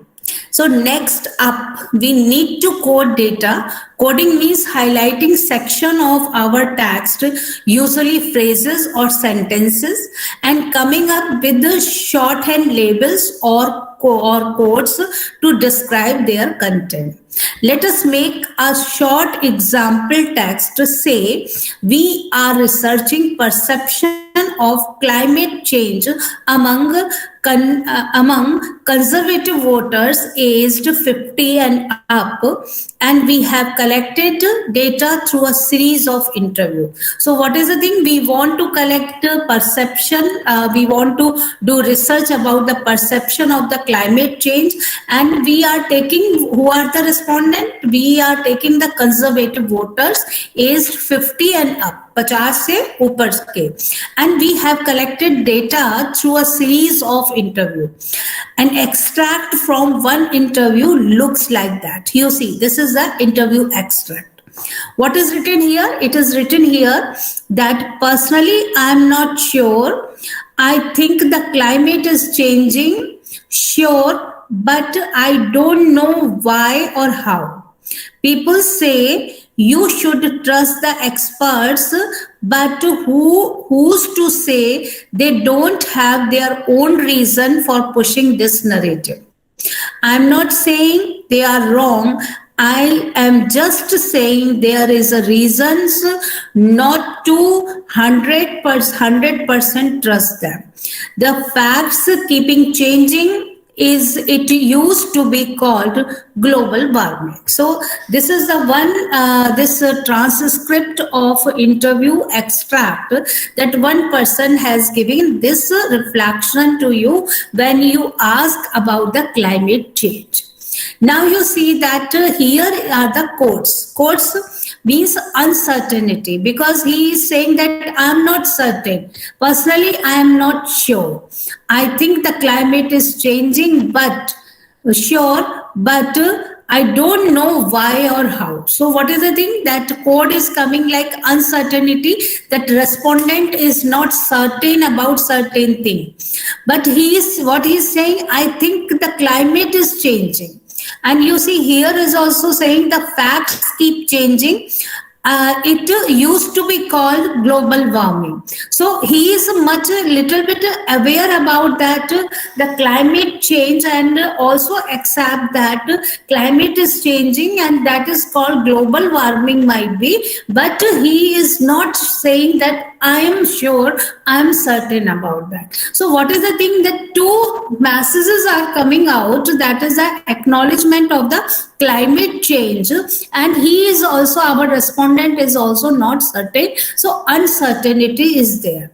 So next up, we need to code data. Coding means highlighting section of our text, usually phrases or sentences, and coming up with the shorthand labels or codes to describe their content. Let us make a short example text to say, we are researching perception of climate change among among conservative voters aged 50 and up, and we have collected data through a series of interviews. So what is the thing? We want to collect perception, we want to do research about the perception of the climate change, and we are taking, who are the respondent? We are taking the conservative voters aged 50 and up, 50 से ऊपर के, and we have collected data through a series of interview. An extract from one interview looks like that. You see, this is the interview extract. What is written here? It is written here that personally I am not sure. I think the climate is changing, sure, but I don't know why or how. People say you should trust the experts, but who's to say they don't have their own reason for pushing this narrative? I'm not saying they are wrong. I am just saying there is a reasons not to 100% trust them. The facts keeping changing is, it used to be called global warming. So this is the one, this transcript of interview extract that one person has given this reflection to you when you ask about the climate change. Now you see that here are the quotes. Quotes means uncertainty, because he is saying that I am not certain. Personally, I am not sure. I think the climate is changing, but I don't know why or how. So what is the thing? That quote is coming like uncertainty, that respondent is not certain about certain thing. But what he is saying, I think the climate is changing. And you see here is also saying the facts keep changing. It used to be called global warming. So he is little bit aware about that the climate change, and also accept that climate is changing, and that is called global warming might be. But he is not saying that I am sure, I am certain about that. So what is the thing? That two messages are coming out. That is the acknowledgement of the climate change, and he is also, our respondent is also not certain. So uncertainty is there.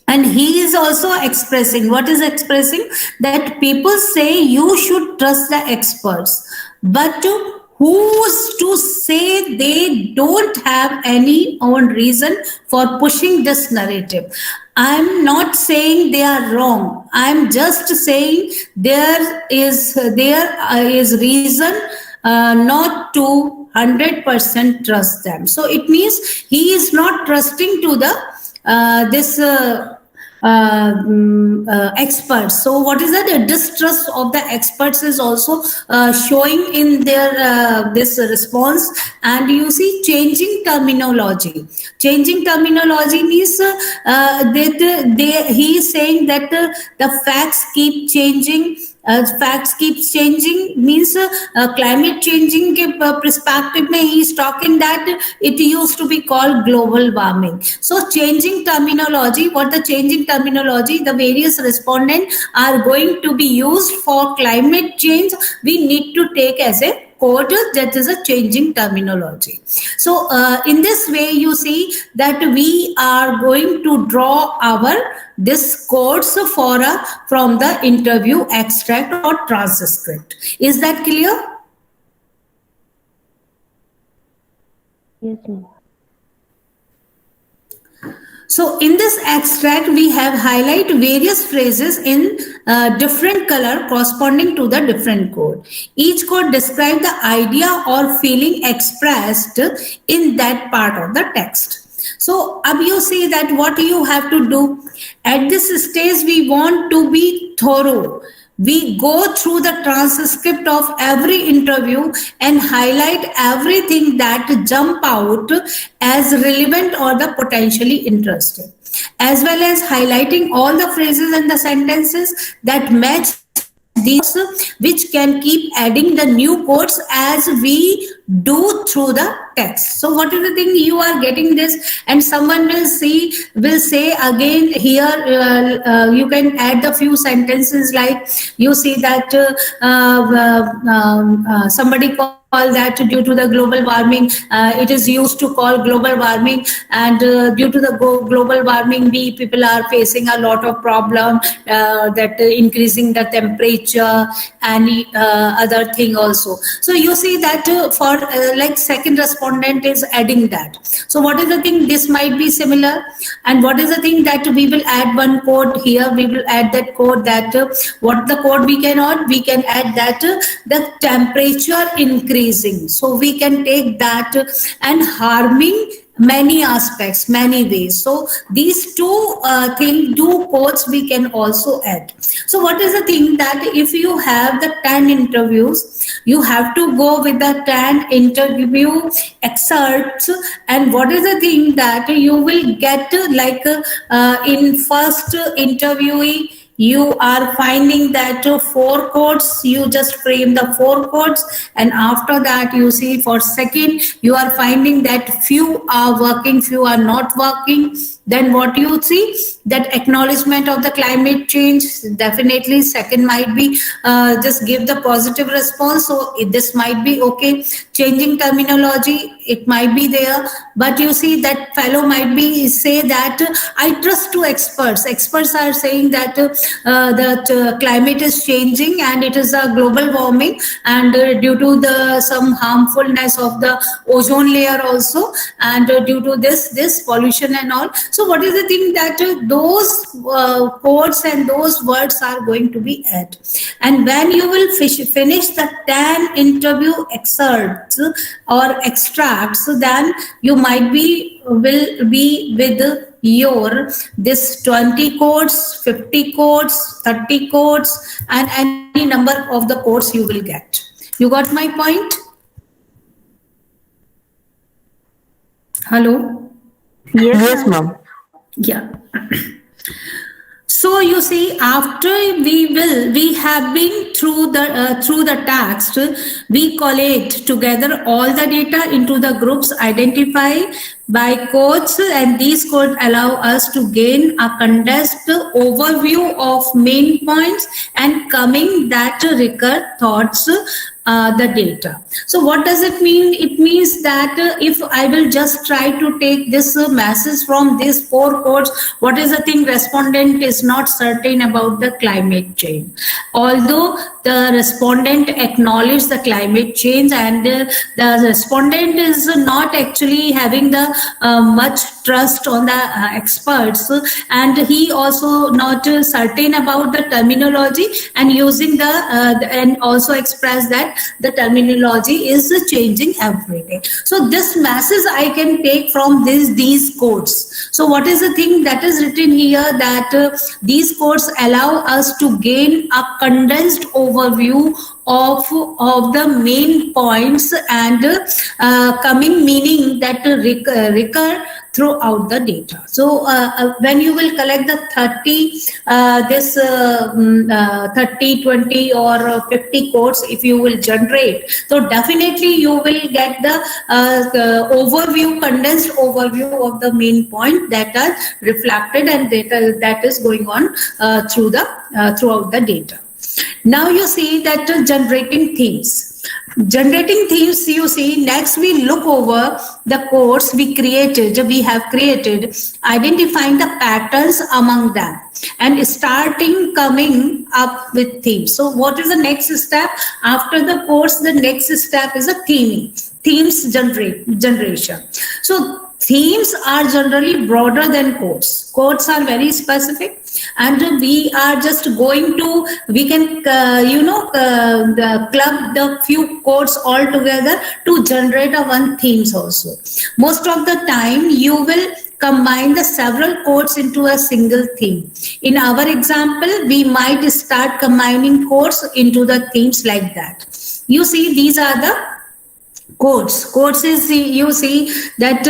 And he is also expressing, what is expressing? That people say you should trust the experts, but who's to say they don't have any own reason for pushing this narrative? I'm not saying they are wrong. I'm just saying there is reason not to 100% trust them. So it means he is not trusting to the experts. So what is that? The distrust of the experts is also showing in their this response. And you see changing terminology. Changing terminology means he is saying that the facts keep changing. Facts keeps changing means climate changing के perspective में he is talking that it used to be called global warming. So changing terminology, what the changing terminology, the various respondents are going to be used for climate change, we need to take as a code, that is a changing terminology. So in this way you see that we are going to draw our this codes from the interview extract or transcript. Is that clear? Yes, ma'am. So in this extract, we have highlight various phrases in different color corresponding to the different code. Each code describes the idea or feeling expressed in that part of the text. So अब you see that what you have to do at this stage, we want to be thorough. We go through the transcript of every interview and highlight everything that jump out as relevant or the potentially interesting, as well as highlighting all the phrases and the sentences that match these, which can keep adding the new quotes as we do through the text. So what is the thing you are getting this, and someone will say again here, you can add a few sentences like you see that somebody call that due to the global warming, it is used to call global warming, and due to the global warming we people are facing a lot of problem, that increasing the temperature and other thing also. So you see that for like second respondent is adding that. So what is the thing, this might be similar, and what is the thing that we will add one code here, we will add that code that what the code we can add that the temperature increasing. So we can take that and harming many aspects, many ways. So these two codes we can also add. So what is the thing that if you have the 10 interviews, you have to go with the 10 interview excerpts, and what is the thing that you will get like in first interviewee, you are finding that 4 codes, you just frame the 4 codes, and after that you see for second you are finding that few are working, few are not working. Then what you see, that acknowledgement of the climate change, definitely second might be just give the positive response. So this might be okay. Changing terminology, it might be there, but you see that fellow might be say that I trust to experts. Experts are saying that climate is changing and it is a global warming, and due to the some harmfulness of the ozone layer also, and due to this pollution and all. So what is the thing that those codes and those words are going to be added, and when you will finish the 10 interview excerpts or extracts, then you might will be with your this 20 codes, 50 codes, 30 codes, and any number of the codes you will get. You got my point? Hello? Yes, ma'am. Yeah. So you see, after we have been through the text, we collate together all the data into the groups identified by codes, and these codes allow us to gain a condensed overview of main points and coming that recur thoughts the data. So what does it mean? It means that if I will just try to take this message from these 4 codes, what is the thing? Respondent is not certain about the climate change. Although the respondent acknowledged the climate change, and the respondent is not actually having the much trust on the experts, and he also not certain about the terminology, and using the and also express that the terminology is changing every day. So this message I can take from these codes. So what is the thing that is written here, that these codes allow us to gain a condensed overview of the main points and coming meaning that recur throughout the data. So when you will collect the 30, 20 or 50 codes, if you will generate, so definitely you will get the overview, condensed overview of the main point that are reflected and data that is going on throughout the data. Now you see that generating themes. Generating themes, you see, next we look over the codes we have created, identifying the patterns among them and starting coming up with themes. So what is the next step? After the course, the next step is a themes generation. So themes are generally broader than codes. Codes are very specific, and we are just going to, we can, club the few codes all together to generate one themes also. Most of the time, you will combine the several codes into a single theme. In our example, we might start combining codes into the themes like that. You see, these are the codes. Codes is, you see that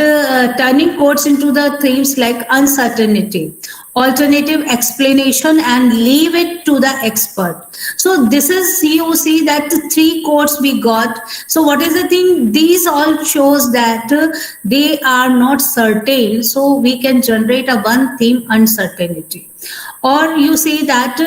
turning codes into the themes like uncertainty, alternative explanation and leave it to the expert. So this is, you see that the 3 quotes we got. So what is the thing? These all shows that they are not certain. So we can generate a one theme uncertainty. Or you see that,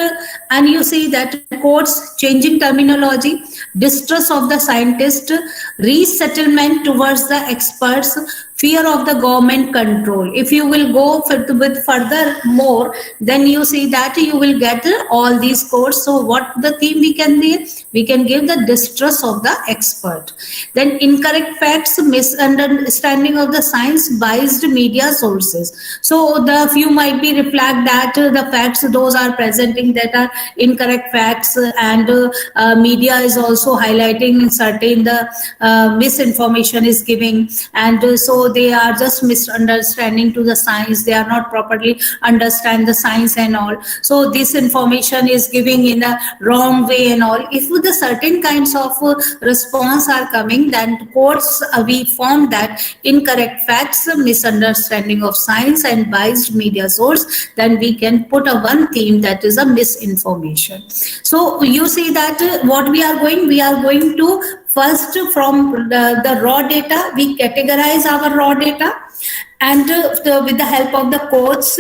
and you see that quotes, changing terminology, distrust of the scientist, resettlement towards the experts, fear of the government control. If you will go with further more, then you see that you will get all these quotes. So what the theme we can give? We can give the distrust of the expert. Then incorrect facts, misunderstanding of the science, biased media sources. So the few might be reflect that the facts those are presenting that are incorrect facts, and media is also highlighting certain the misinformation is giving, and so they are just misunderstanding to the science. They are not properly understand the science and all. So this information is giving in a wrong way and all. If the certain kinds of response are coming, then quotes we form that incorrect facts, misunderstanding of science, and biased media source, then we can put a one theme that is a misinformation. So you see that what we are going to first from the raw data, we categorize our raw data, and with the help of the quotes.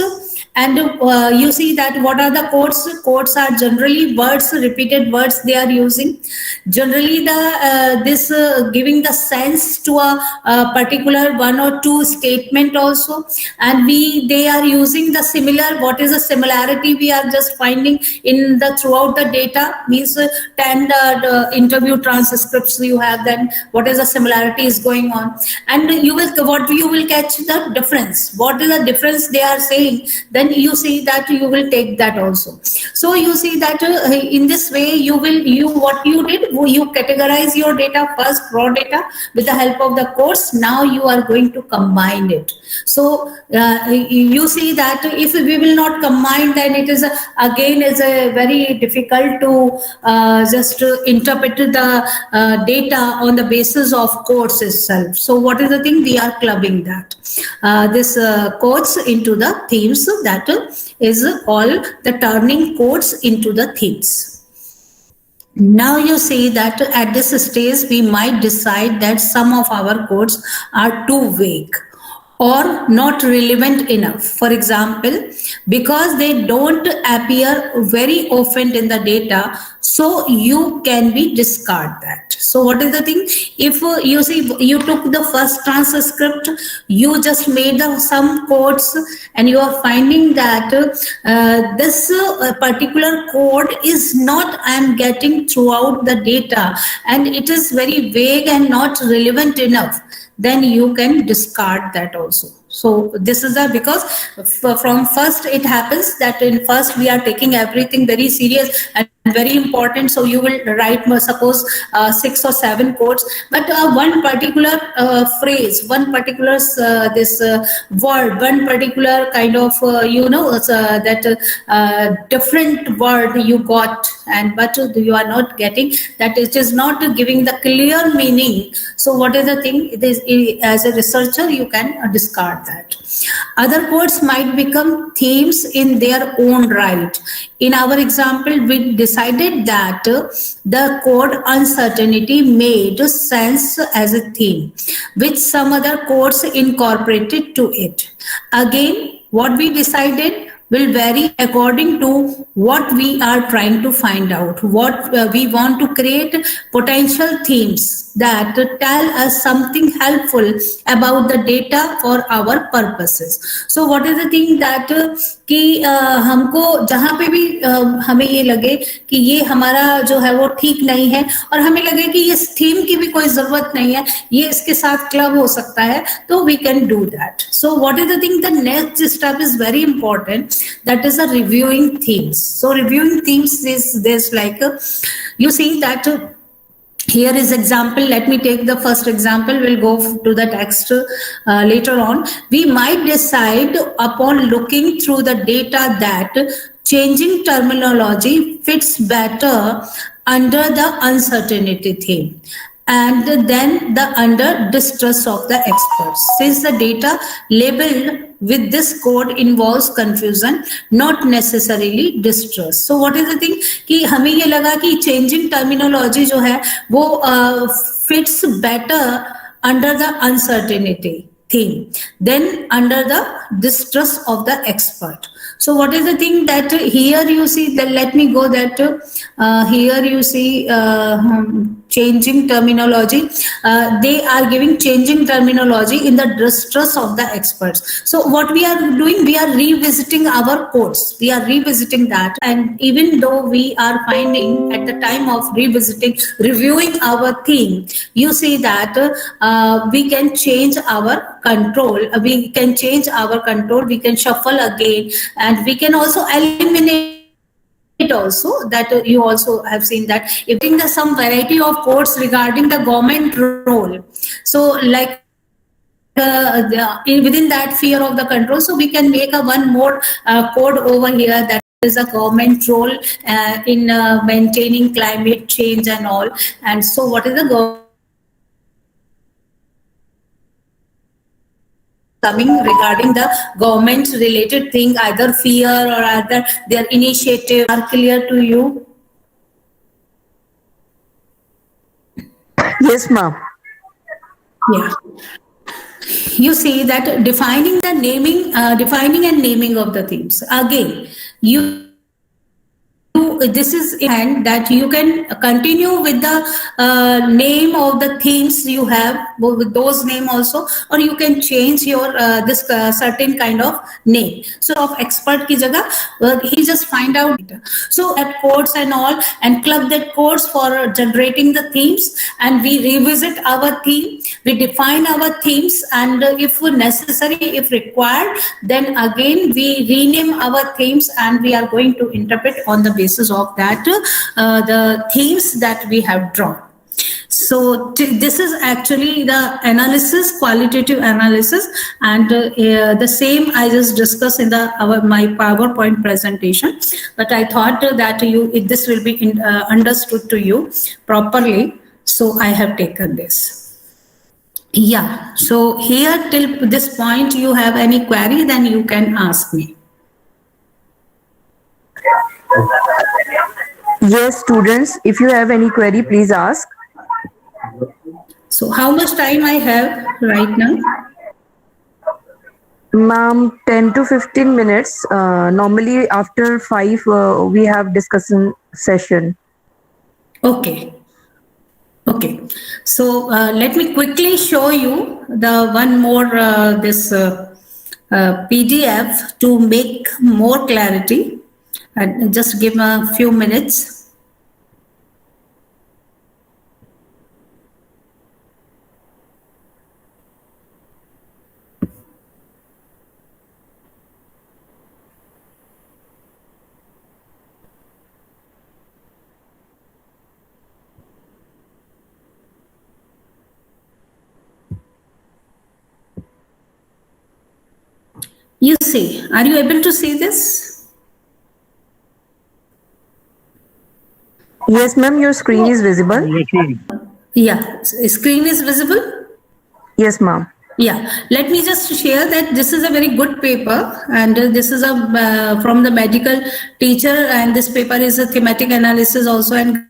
And you see that what are the quotes? Quotes are generally words, repeated words they are using. Generally, the giving the sense to a particular one or two statement also, and they are using the similar. What is the similarity we are just finding in the throughout the data? Means 10 interview transcripts you have. Then what is the similarity is going on, and you will catch the difference. What is the difference they are saying? Then you see that you will take that also. So you see that in this way you categorize your data first, raw data, with the help of the quotes. Now you are going to combine it. So you see that if we will not combine, then it is again a very difficult to just interpret the data on the basis of quotes itself. So what is the thing? We are clubbing that this quotes into the themes. That is all the turning quotes into the themes. Now you see that at this stage we might decide that some of our quotes are too vague or not relevant enough. For example, because they don't appear very often in the data, so you can be discard that. So what is the thing? If you see you took the first transcript, you just made some quotes, and you are finding that this particular quote is not I am getting throughout the data, and it is very vague and not relevant enough, then you can discard that also. So this is because from first it happens that in first we are taking everything very serious and very important. So you will write suppose 6 or 7 quotes, but one particular phrase, one particular this word, one particular kind of that different word you got, and but you are not getting that. It is not giving the clear meaning. So what is the thing? It is, as a researcher you can discard that. Other quotes might become themes in their own right. In our example, we decided that the quote uncertainty made sense as a theme, which some other quotes incorporated to it. Again, what we decided will vary according to what we are trying to find out, what we want to create potential themes that tell us something helpful about the data for our purposes. So what is the thing that कि हमको जहाँ पे भी हमें ये लगे कि ये हमारा जो है वो ठीक नहीं है, और हमें लगे कि इस थीम की भी कोई जरूरत नहीं है, ये इसके साथ क्लब हो सकता है, तो we can do that. So what is the thing? The next step is very important. That is the reviewing themes. So reviewing themes is this, like you see that here is example. Let me take the first example. We'll go to the text later on. We might decide upon looking through the data that changing terminology fits better under the uncertainty theme. and then the under distrust of the experts. Since the data labeled with this code involves confusion, not necessarily distrust. So what is the thing कि हमें ये लगा कि changing terminology जो है वो fits better under the uncertainty theme than under the distrust of the expert. So what is the thing that here you see that let me go that here you see changing terminology. They are giving changing terminology in the distrust of the experts. So what we are doing, we are revisiting our codes. We are revisiting that, and even though we are finding at the time of revisiting, reviewing our theme, you see that we can change our control. We can change our control. We can shuffle again, and we can also eliminate also that you also have seen that if there some variety of codes regarding the government role, so like within that fear of the control, so we can make a one more code over here that is a government role in maintaining climate change and all. And so what is the government coming regarding the government related thing, either fear or either their initiative are clear to you? Yes, ma'am. Yeah. You see that defining the naming, defining and naming of the themes. Again, this is and that you can continue with the name of the themes you have with those name also, or you can change your this certain kind of name. So of expert ki jagah he just find out. So at codes and all and club that codes for generating the themes, and we revisit our theme, we define our themes, and if necessary, if required, then again we rename our themes, and we are going to interpret on the basis of that the themes that we have drawn. So this is actually the analysis, qualitative analysis, and the same I just discussed in the my PowerPoint presentation. But I thought that this will be understood to you properly, so I have taken this. Yeah. So here till this point, you have any query, then you can ask me. Yes, students, if you have any query, please ask. So how much time I have right now? Ma'am, 10 to 15 minutes. Normally after 5, we have discussion session. Okay. Okay. So let me quickly show you the one more this PDF to make more clarity, and just give a few minutes. You see, are you able to see this? Yes, ma'am, your screen is visible. Yeah, screen is visible? Yes, ma'am. Yeah, let me just share that this is a very good paper, and this is a from the medical teacher, and this paper is a thematic analysis also and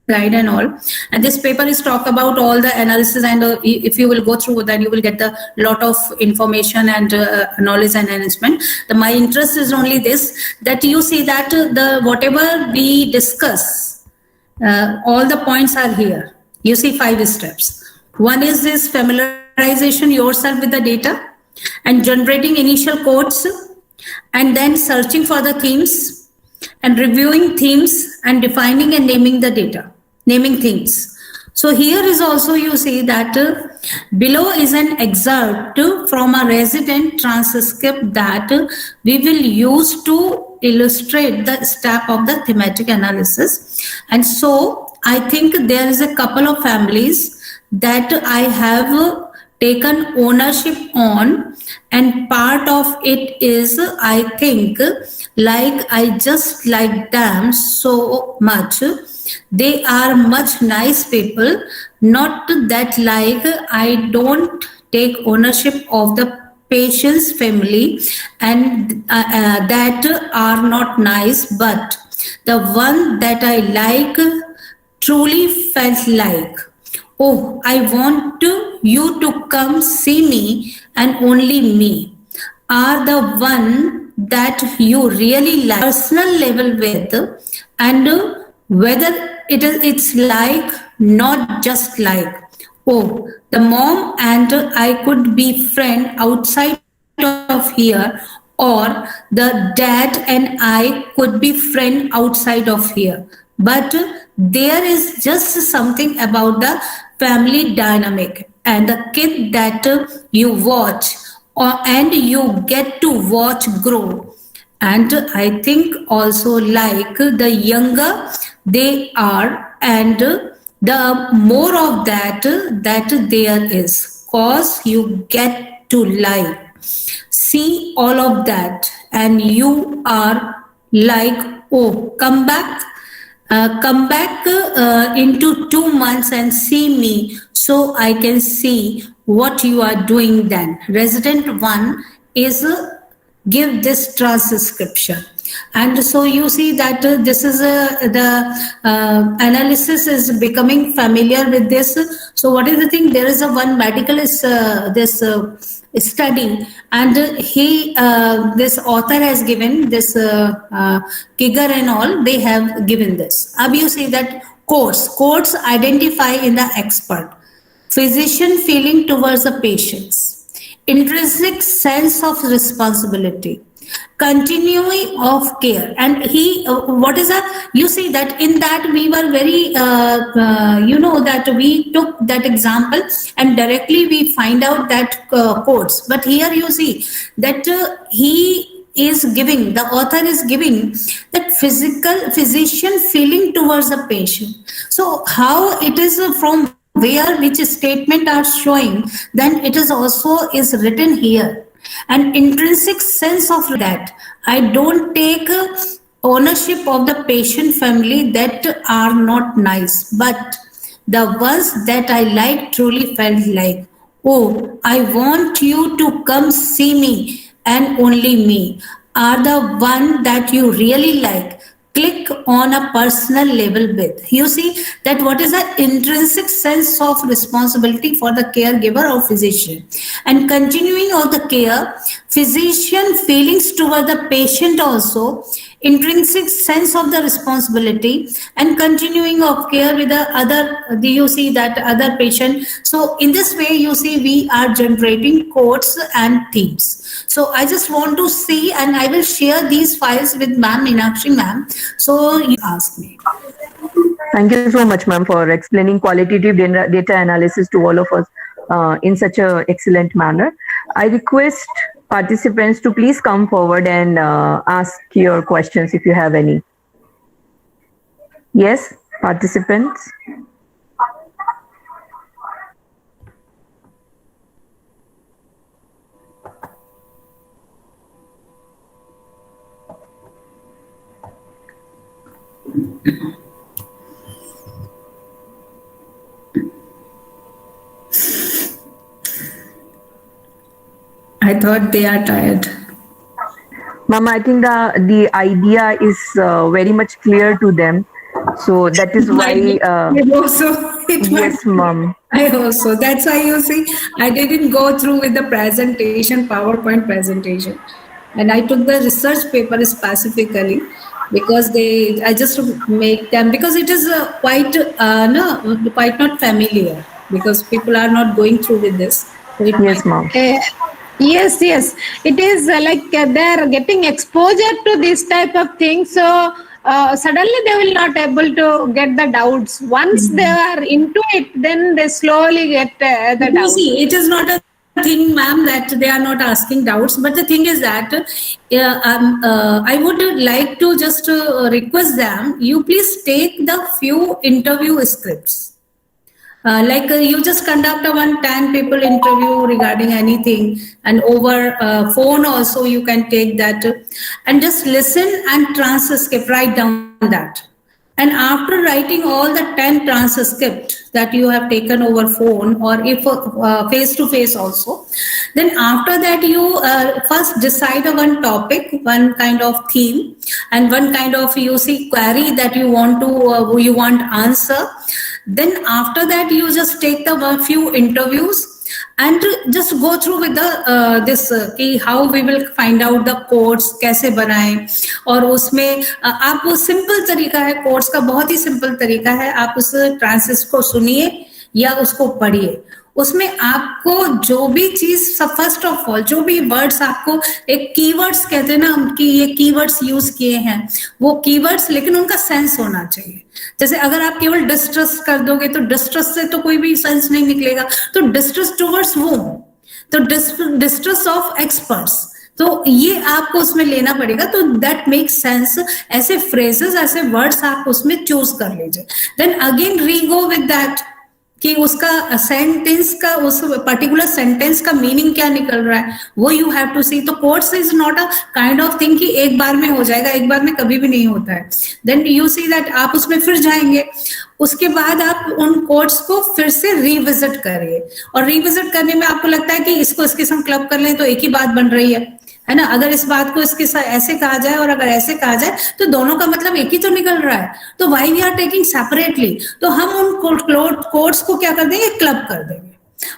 guide and all, and this paper is talk about all the analysis, and if you will go through, then you will get a lot of information and knowledge and enhancement. My interest is only this, that you see that the whatever we discuss, all the points are here. You see 5 steps. One is this familiarization yourself with the data and generating initial codes, and then searching for the themes and reviewing themes and defining and naming the data, naming themes. So here is also you see that below is an excerpt from a resident transcript that we will use to illustrate the step of the thematic analysis. And so I think there is a couple of families that I have taken ownership on, and part of it is, I think, like I just like them so much They are much nice people, not that like I don't take ownership of the patient's family and that are not nice, but the one that I like truly felt like, oh, I want you to come see me and only me, are the one that you really like personal level with, and whether it's like, not just like, oh, the mom and I could be friend outside of here, or the dad and I could be friend outside of here. But there is just something about the family dynamic and the kid that you watch and you get to watch grow. And I think also like the younger they are, and the more of that there is, cause you get to live see all of that, and you are like, oh, come back into 2 months and see me, so I can see what you are doing then. Resident 1 is give this transcription. And so you see that this is the analysis is becoming familiar with this. So what is the thing? There is a one medical is this study, and he this author has given this Kiger and all, they have given this. Ab you see that courts identify in the expert, physician feeling towards the patients, intrinsic sense of responsibility, continuing of care. And he what is that, you see that in that we were very that we took that example and directly we find out that quotes. But here you see that he is giving, the author is giving that physician feeling towards the patient. So how it is from where which statement are showing, then it is also is written here. An intrinsic sense of that, I don't take ownership of the patient family that are not nice, but the ones that I like truly felt like, oh, I want you to come see me and only me, are the one that you really like. Click on a personal level with. You see that what is the intrinsic sense of responsibility for the caregiver or physician. And continuing of the care, physician feelings toward the patient also, intrinsic sense of the responsibility, and continuing of care with the other, you see that other patient. So in this way, you see we are generating quotes and themes. So I just want to see, and I will share these files with Ma'am Meenakshi Ma'am. So you ask me. Thank you so much, ma'am, for explaining qualitative data analysis to all of us in such an excellent manner. I request participants to please come forward and ask your questions if you have any. Yes, participants. I thought they are tired. Mama, I think the idea is very much clear to them. So that is why. Yes, ma'am. I also. That's why you see, I didn't go through with the presentation, PowerPoint presentation. And I took the research paper specifically because I just make them, because it is quite not familiar, because people are not going through with this. So yes, ma'am. Yes, it is like they're getting exposure to this type of thing, so suddenly they will not able to get the doubts. Once they are into it, then they slowly get the doubts. See, it is not a thing, ma'am, that they are not asking doubts, but the thing is that I would like to just request them, you please take the few interview scripts. Like you just conduct a 10 people interview regarding anything, and over phone also you can take that and just listen and transcribe, write down that. And after writing all the 10 transcript that you have taken over phone or if face to face also, then after that you first decide on one topic, one kind of theme, and one kind of you see query that you want to you want answer. Then after that you just take the one few interviews and just go through with the this कि how we will find out the codes कैसे बनाएं. और उसमें आप वो simple तरीका है codes का, बहुत ही सिंपल तरीका है, आप उस ट्रांसलेट को सुनिए या उसको पढ़िए. उसमें आपको जो भी चीज फर्स्ट ऑफ ऑल जो भी वर्ड्स आपको एक कीवर्ड्स कहते हैं ना कि ये कीवर्ड्स यूज किए हैं, वो कीवर्ड्स लेकिन उनका सेंस होना चाहिए. जैसे अगर आप केवल डिस्ट्रेस कर दोगे तो डिस्ट्रेस से तो कोई भी सेंस नहीं निकलेगा. तो डिस्ट्रेस टुवर्ड्स होम, तो डिस्ट्रेस ऑफ एक्सपर्ट्स, तो ये आपको उसमें लेना पड़ेगा. तो दैट मेक्स सेंस. ऐसे फ्रेजेस ऐसे वर्ड्स आप उसमें चूज कर लीजिए. देन अगेन रीगो विद दैट कि उसका सेंटेंस का उस पर्टिकुलर सेंटेंस का मीनिंग क्या निकल रहा है, वो यू हैव टू सी. तो codes is not a kind of thing कि एक बार में हो जाएगा, एक बार में कभी भी नहीं होता है. देन यू सी दैट आप उसमें फिर जाएंगे, उसके बाद आप उन कोड्स को फिर से रिविजिट करिए. और रिविजिट करने में आपको लगता है कि इसको इसके संग क्लब कर लें तो एक ही बात बन रही है ना. अगर इस बात को इसके साथ ऐसे कहा जाए और अगर ऐसे कहा जाए तो दोनों का मतलब एक ही तो निकल रहा है. तो why we are taking separately, तो हम उन कोड्स को क्या कर देंगे, क्लब कर देंगे.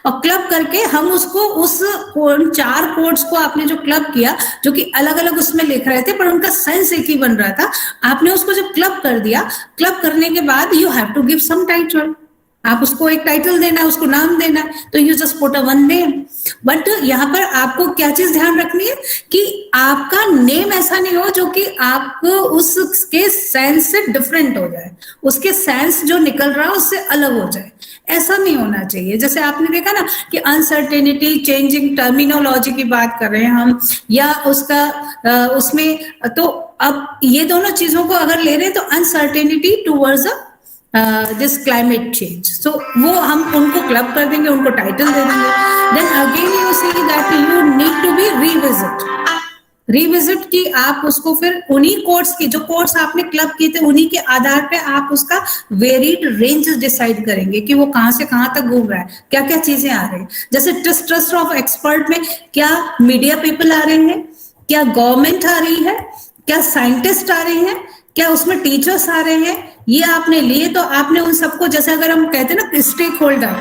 और क्लब करके हम उसको उस उन 4 कोड्स को आपने जो क्लब किया, जो कि अलग अलग उसमें लिख रहे थे पर उनका सेंस एक ही बन रहा था, आपने उसको जब क्लब कर दिया, क्लब करने के बाद you have to give some title. आप उसको एक टाइटल देना है, उसको नाम देना है, तो you just put a one name. But यहाँ पर आपको क्या चीज ध्यान रखनी है कि आपका नेम ऐसा नहीं हो जो कि आपको उसके सेंस से डिफरेंट हो जाए, उसके सेंस जो निकल रहा है उससे अलग हो जाए. ऐसा नहीं होना चाहिए. जैसे आपने देखा ना कि अनसर्टेनिटी, चेंजिंग टर्मिनोलॉजी की बात कर रहे हैं हम, या उसका उसमें, तो अब ये दोनों चीजों को अगर ले रहे हैं तो uncertainty towards this climate change, तो वो हम उनको क्लब कर देंगे, उनको टाइटल दे देंगे. Then again you see that you need to be revisit कि आप उसको फिर उन्हीं कोड्स की, जो कोड्स आपने क्लब किए थे, उन्हीं के आधार पे आप उसका वेरिड रेंज डिसाइड करेंगे कि वो कहां से कहां तक घूम रहा है, क्या क्या चीजें आ रही है. जैसे ट्रस्ट ऑफ एक्सपर्ट में क्या मीडिया पीपल आ रहे हैं, क्या गवर्नमेंट आ रही है, क्या साइंटिस्ट आ रहे हैं, क्या उसमें टीचर्स आ रहे हैं, ये आपने लिए. तो आपने उन सबको, जैसे अगर हम कहते हैं ना स्टेक होल्डर,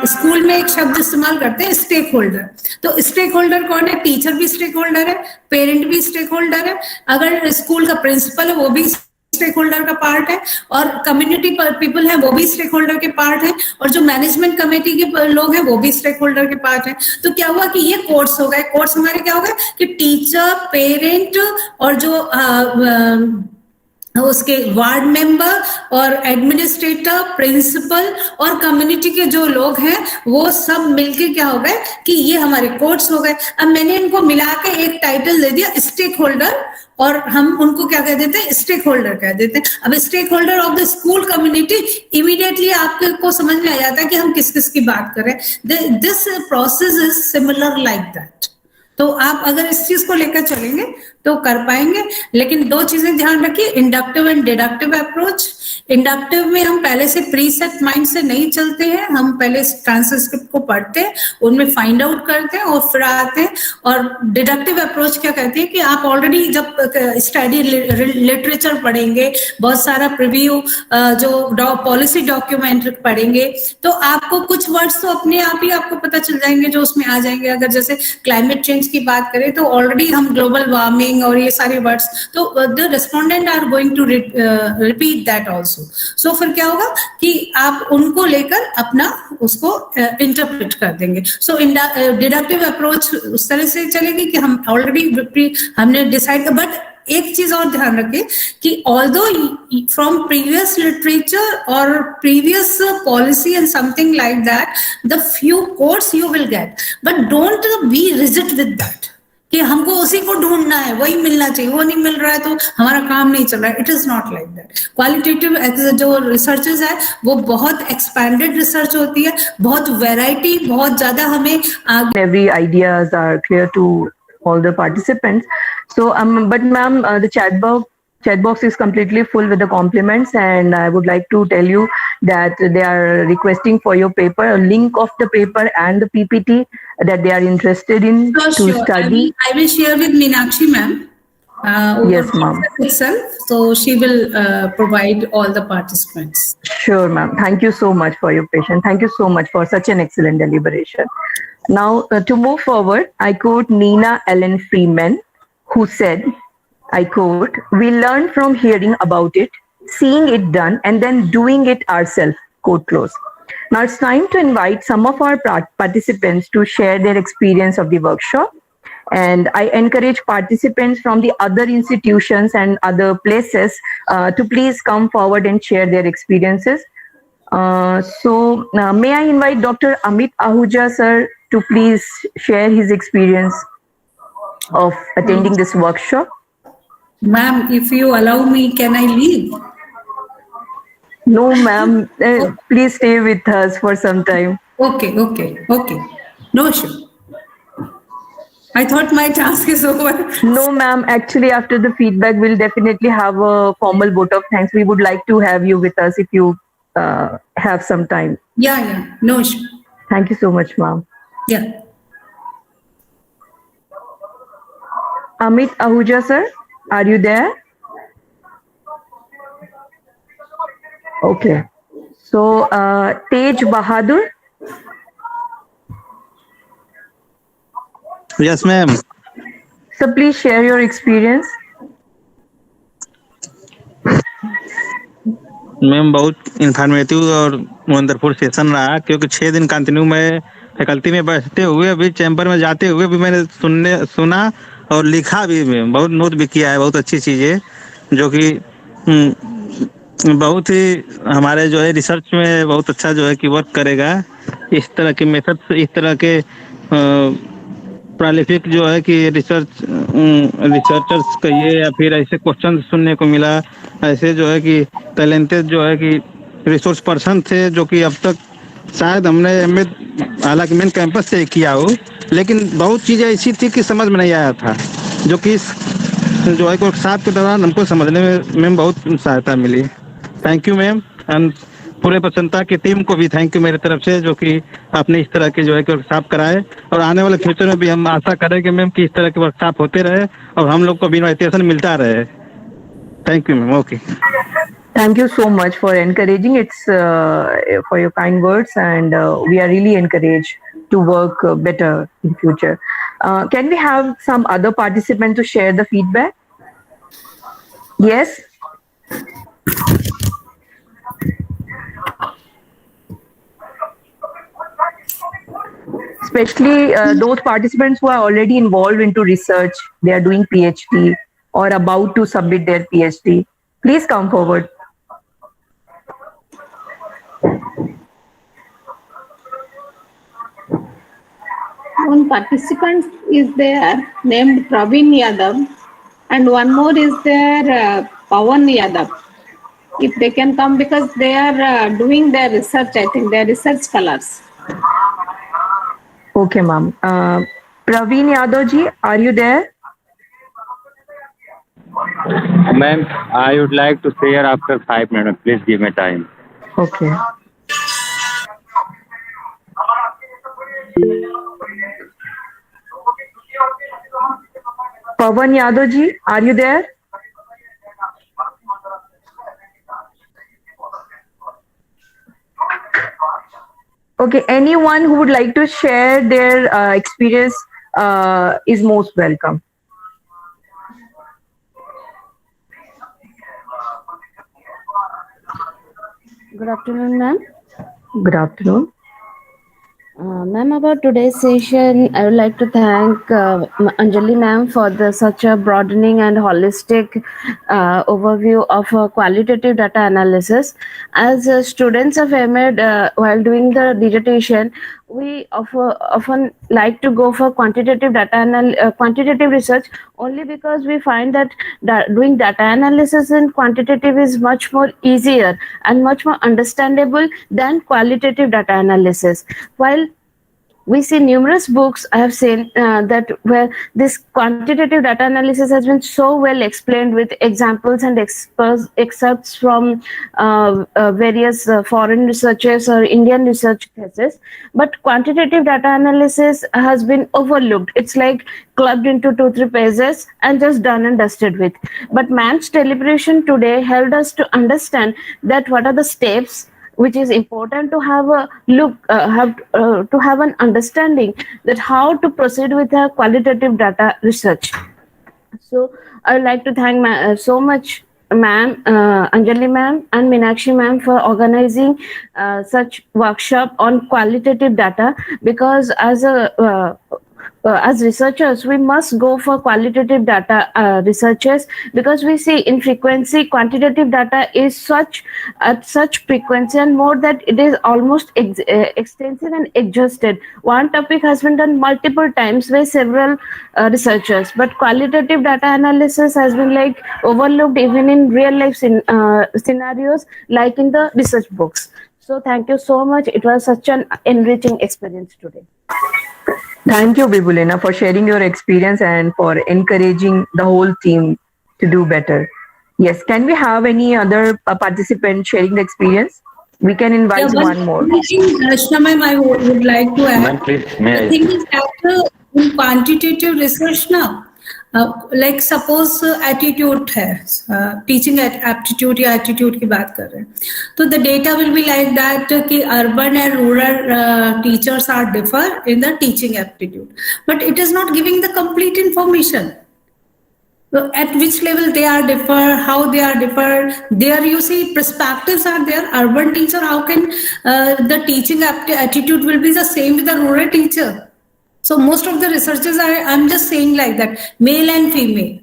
स्कूल में एक शब्द इस्तेमाल करते हैं स्टेक होल्डर. तो स्टेक होल्डर कौन है, टीचर भी स्टेक होल्डर है, पेरेंट भी स्टेक होल्डर है, अगर स्कूल का प्रिंसिपल है वो भी स्टेक होल्डर का पार्ट है, और कम्युनिटी पीपल है वो भी स्टेक होल्डर के पार्ट है, और जो मैनेजमेंट कमेटी के लोग हैं वो भी स्टेक होल्डर के पार्ट है. तो क्या हुआ कि ये कोर्स हो गए. कोर्स हमारे क्या हो गए कि टीचर, पेरेंट और जो उसके वार्ड मेंबर और एडमिनिस्ट्रेटर, प्रिंसिपल और कम्युनिटी के जो लोग हैं वो सब मिलके क्या हो गए कि ये हमारे कोड्स हो गए. अब मैंने इनको मिला के एक टाइटल दे दिया स्टेक होल्डर, और हम उनको क्या कह देते हैं, स्टेक होल्डर कह देते हैं. अब stakeholder of the school community, immediately आपको समझ में आ जाता है कि हम किस किस की बात कर रहे हैं. This process is similar like that. तो आप अगर इस चीज को लेकर चलेंगे तो कर पाएंगे. लेकिन 2 चीजें ध्यान रखिए, inductive and deductive approach. Inductive में हम पहले से प्रीसेट माइंड से नहीं चलते हैं, हम पहले ट्रांसक्रिप्ट को पढ़ते हैं, उनमें फाइंड आउट करते हैं और फिर आते हैं. और डिडक्टिव अप्रोच क्या कहती है कि आप ऑलरेडी जब स्टडी लिटरेचर पढ़ेंगे, बहुत सारा प्रीव्यू जो पॉलिसी डॉक्यूमेंट पढ़ेंगे, तो आपको कुछ वर्ड्स तो अपने आप ही आपको पता चल जाएंगे जो उसमें आ जाएंगे. अगर जैसे क्लाइमेट चेंज की बात करें तो ऑलरेडी हम ग्लोबल वार्मिंग और ये सारे वर्ड्स, तो the respondent are going to repeat that also. So फिर क्या होगा कि आप उनको लेकर अपना उसको इंटरप्रेट कर देंगे. सो डिडक्टिव अप्रोच उस तरह से चलेगी कि हम ऑलरेडी हमने डिसाइड. बट एक चीज और ध्यान रखें कि ऑल्दो फ्रॉम प्रीवियस लिटरेचर और previous policy and something like that, the few codes you will get, but don't be rigid with that कि हमको उसी को ढूंढना है, वही मिलना चाहिए, वो नहीं मिल रहा है तो हमारा काम नहीं चल रहा है. It is not like that. Qualitative जो रिसर्चेस है वो बहुत एक्सपैंडेड रिसर्च होती है, बहुत वैरायटी, बहुत ज्यादा हमें every ideas are clear to all the participants. So but ma'am, the chat box chat box is completely full with the compliments, and I would like to tell you that they are requesting for your paper, a link of the paper and the PPT that they are interested in to Sure. study. I will share with Meenakshi ma'am. Yes, ma'am. Itself, so she will provide all the participants. Sure, ma'am. Thank you so much for your patience. Thank you so much for such an excellent deliberation. Now, to move forward, I quote Nina Ellen Freeman, who said, I quote, "We learn from hearing about it, seeing it done, and then doing it ourselves." Quote close. Now it's time to invite some of our participants to share their experience of the workshop. And I encourage participants from the other institutions and other places to please come forward and share their experiences. May I invite Dr. Amit Ahuja sir to please share his experience of attending this workshop. Ma'am, if you allow me, can I leave? No, ma'am. Please stay with us for some time. Okay. No issue. I thought my task is over. No, ma'am. Actually, after the feedback, we'll definitely have a formal vote of thanks. We would like to have you with us if you have some time. Yeah. No issue. Thank you so much, ma'am. Yeah. Amit Ahuja, sir, are you there? Okay. So, Tej Bahadur. Yes, ma'am. So, please share your experience. Ma'am बहुत informative और wonderful session रहा, क्योंकि 6 दिन continue मैं faculty में बैठते हुए भी, चैम्बर में जाते हुए भी मैंने सुना और लिखा भी, मैं बहुत नोट भी किया है। बहुत अच्छी चीज़ है जो कि बहुत ही हमारे जो है रिसर्च में बहुत अच्छा जो है कि वर्क करेगा। इस तरह के मेथड से, इस तरह के प्रोलिफिक जो है कि रिसर्चर्स कहिए या फिर ऐसे क्वेश्चन सुनने को मिला, ऐसे जो है कि टैलेंटेड जो है कि रिसोर्स पर्सन थे, जो कि अब तक शायद हमने हालांकि मेन कैंपस से किया हो, लेकिन बहुत चीज़ें ऐसी थी कि समझ में नहीं आया था, जो कि जो है वर्कशॉप के दौरान हमको समझने में बहुत सहायता मिली। थैंक यू मैम, एंड पूरे बसंता की टीम को भी थैंक यू मेरी तरफ से, जो कि आपने इस तरह के जो है कि वर्कशॉप कराए, और आने वाले फ्यूचर में भी हम आशा करें कि मैम कि इस तरह के वर्कशॉप होते रहे और हम लोग को भी इन्विटेशन मिलता रहे। Thank you ma'am. Okay, Thank you so much for encouraging. It's for your kind words, and we are really encouraged to work better in future. Can we have some other participant to share the feedback? Yes. Especially those participants who are already involved into research, they are doing PhD or about to submit their PhD. Please come forward. One participant is there named Praveen Yadav, and one more is there Pawan Yadav. If they can come, because they are doing their research, I think they are research scholars. Okay, ma'am. Praveen Yadav ji, are you there? Ma'am, I would like to share after 5 minutes. Please give me time. Okay. Pawan Yadav ji, are you there? Okay, anyone who would like to share their experience is most welcome. Good afternoon, ma'am. Good afternoon. Ma'am, about today's session, I would like to thank Anjali ma'am for such a broadening and holistic overview of qualitative data analysis. As students of MEd, while doing the dissertation, we often like to go for quantitative quantitative research, only because we find that doing data analysis in quantitative is much more easier and much more understandable than qualitative data analysis. While we see numerous books I have seen that where this quantitative data analysis has been so well explained with examples and excerpts from various foreign researchers or Indian research cases. But quantitative data analysis has been overlooked. It's like clubbed into 2-3 pages and just done and dusted with. But ma'am's deliberation today helped us to understand that what are the steps which is important to have a look, to have an understanding that how to proceed with a qualitative data research. So I would like to thank so much ma'am, Anjali ma'am and Meenakshi ma'am for organizing such workshop on qualitative data, because as researchers, we must go for qualitative data researches, because we see in frequency, quantitative data is at such frequency and more that it is almost extensive and exhausted. One topic has been done multiple times by several researchers, but qualitative data analysis has been like overlooked even in real life scenarios, like in the research books. So thank you so much. It was such an enriching experience today. Thank you, Bibulina, for sharing your experience and for encouraging the whole team to do better. Yes, can we have any other participant sharing the experience? We can invite one more. Rashna ma'am, I would like to add. Ma'am, please, may I? The thing is that in quantitative research now, like suppose attitude है, teaching aptitude या attitude की बात कर रहे हैं, तो the data will be like that कि urban and rural teachers are differ in the teaching aptitude, but it is not giving the complete information. So at which level they are differ, how they are differ. There you see perspectives are there. Urban teacher, how can the teaching attitude will be the same with the rural teacher? So most of the researchers I'm just saying like that, male and female.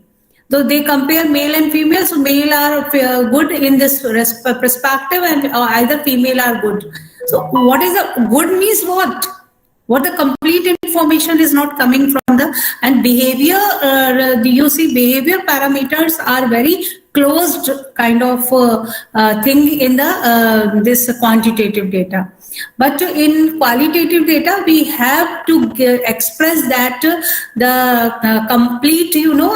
So they compare male and female, so male are good in this perspective and either female are good. So what is the good means what? What the complete information is not coming from the, and behavior, you see behavior parameters are very closed kind of thing in the this quantitative data. But in qualitative data, we have to express that the complete,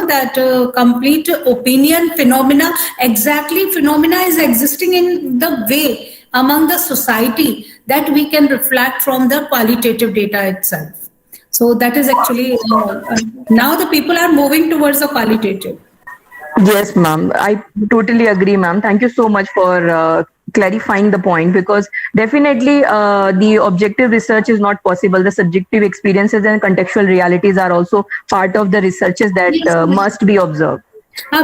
that complete opinion, phenomena, exactly phenomena is existing in the way among the society that we can reflect from the qualitative data itself. So that is actually, now the people are moving towards the qualitative. Yes, ma'am. I totally agree, ma'am. Thank you so much for clarifying the point, because definitely the objective research is not possible. The subjective experiences and contextual realities are also part of the researches that must be observed.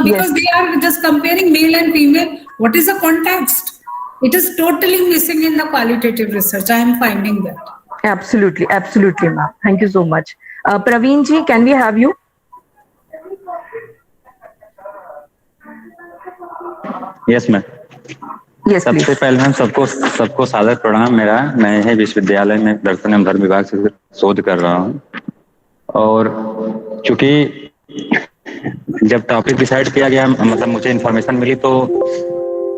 Because they are just comparing male and female. What is the context? It is totally missing in the qualitative research. I am finding that. Absolutely, absolutely, ma'am. Thank you so much. Praveen ji, can we have you? Yes, ma'am. Yes, सबसे पहले ma'am सबको सादर प्रणाम मेरा। मैं यही विश्वविद्यालय में दर्शन एवं धर्म विभाग से शोध कर रहा हूँ, और चूंकि जब टॉपिक डिसाइड किया गया, मतलब मुझे इन्फॉर्मेशन मिली, तो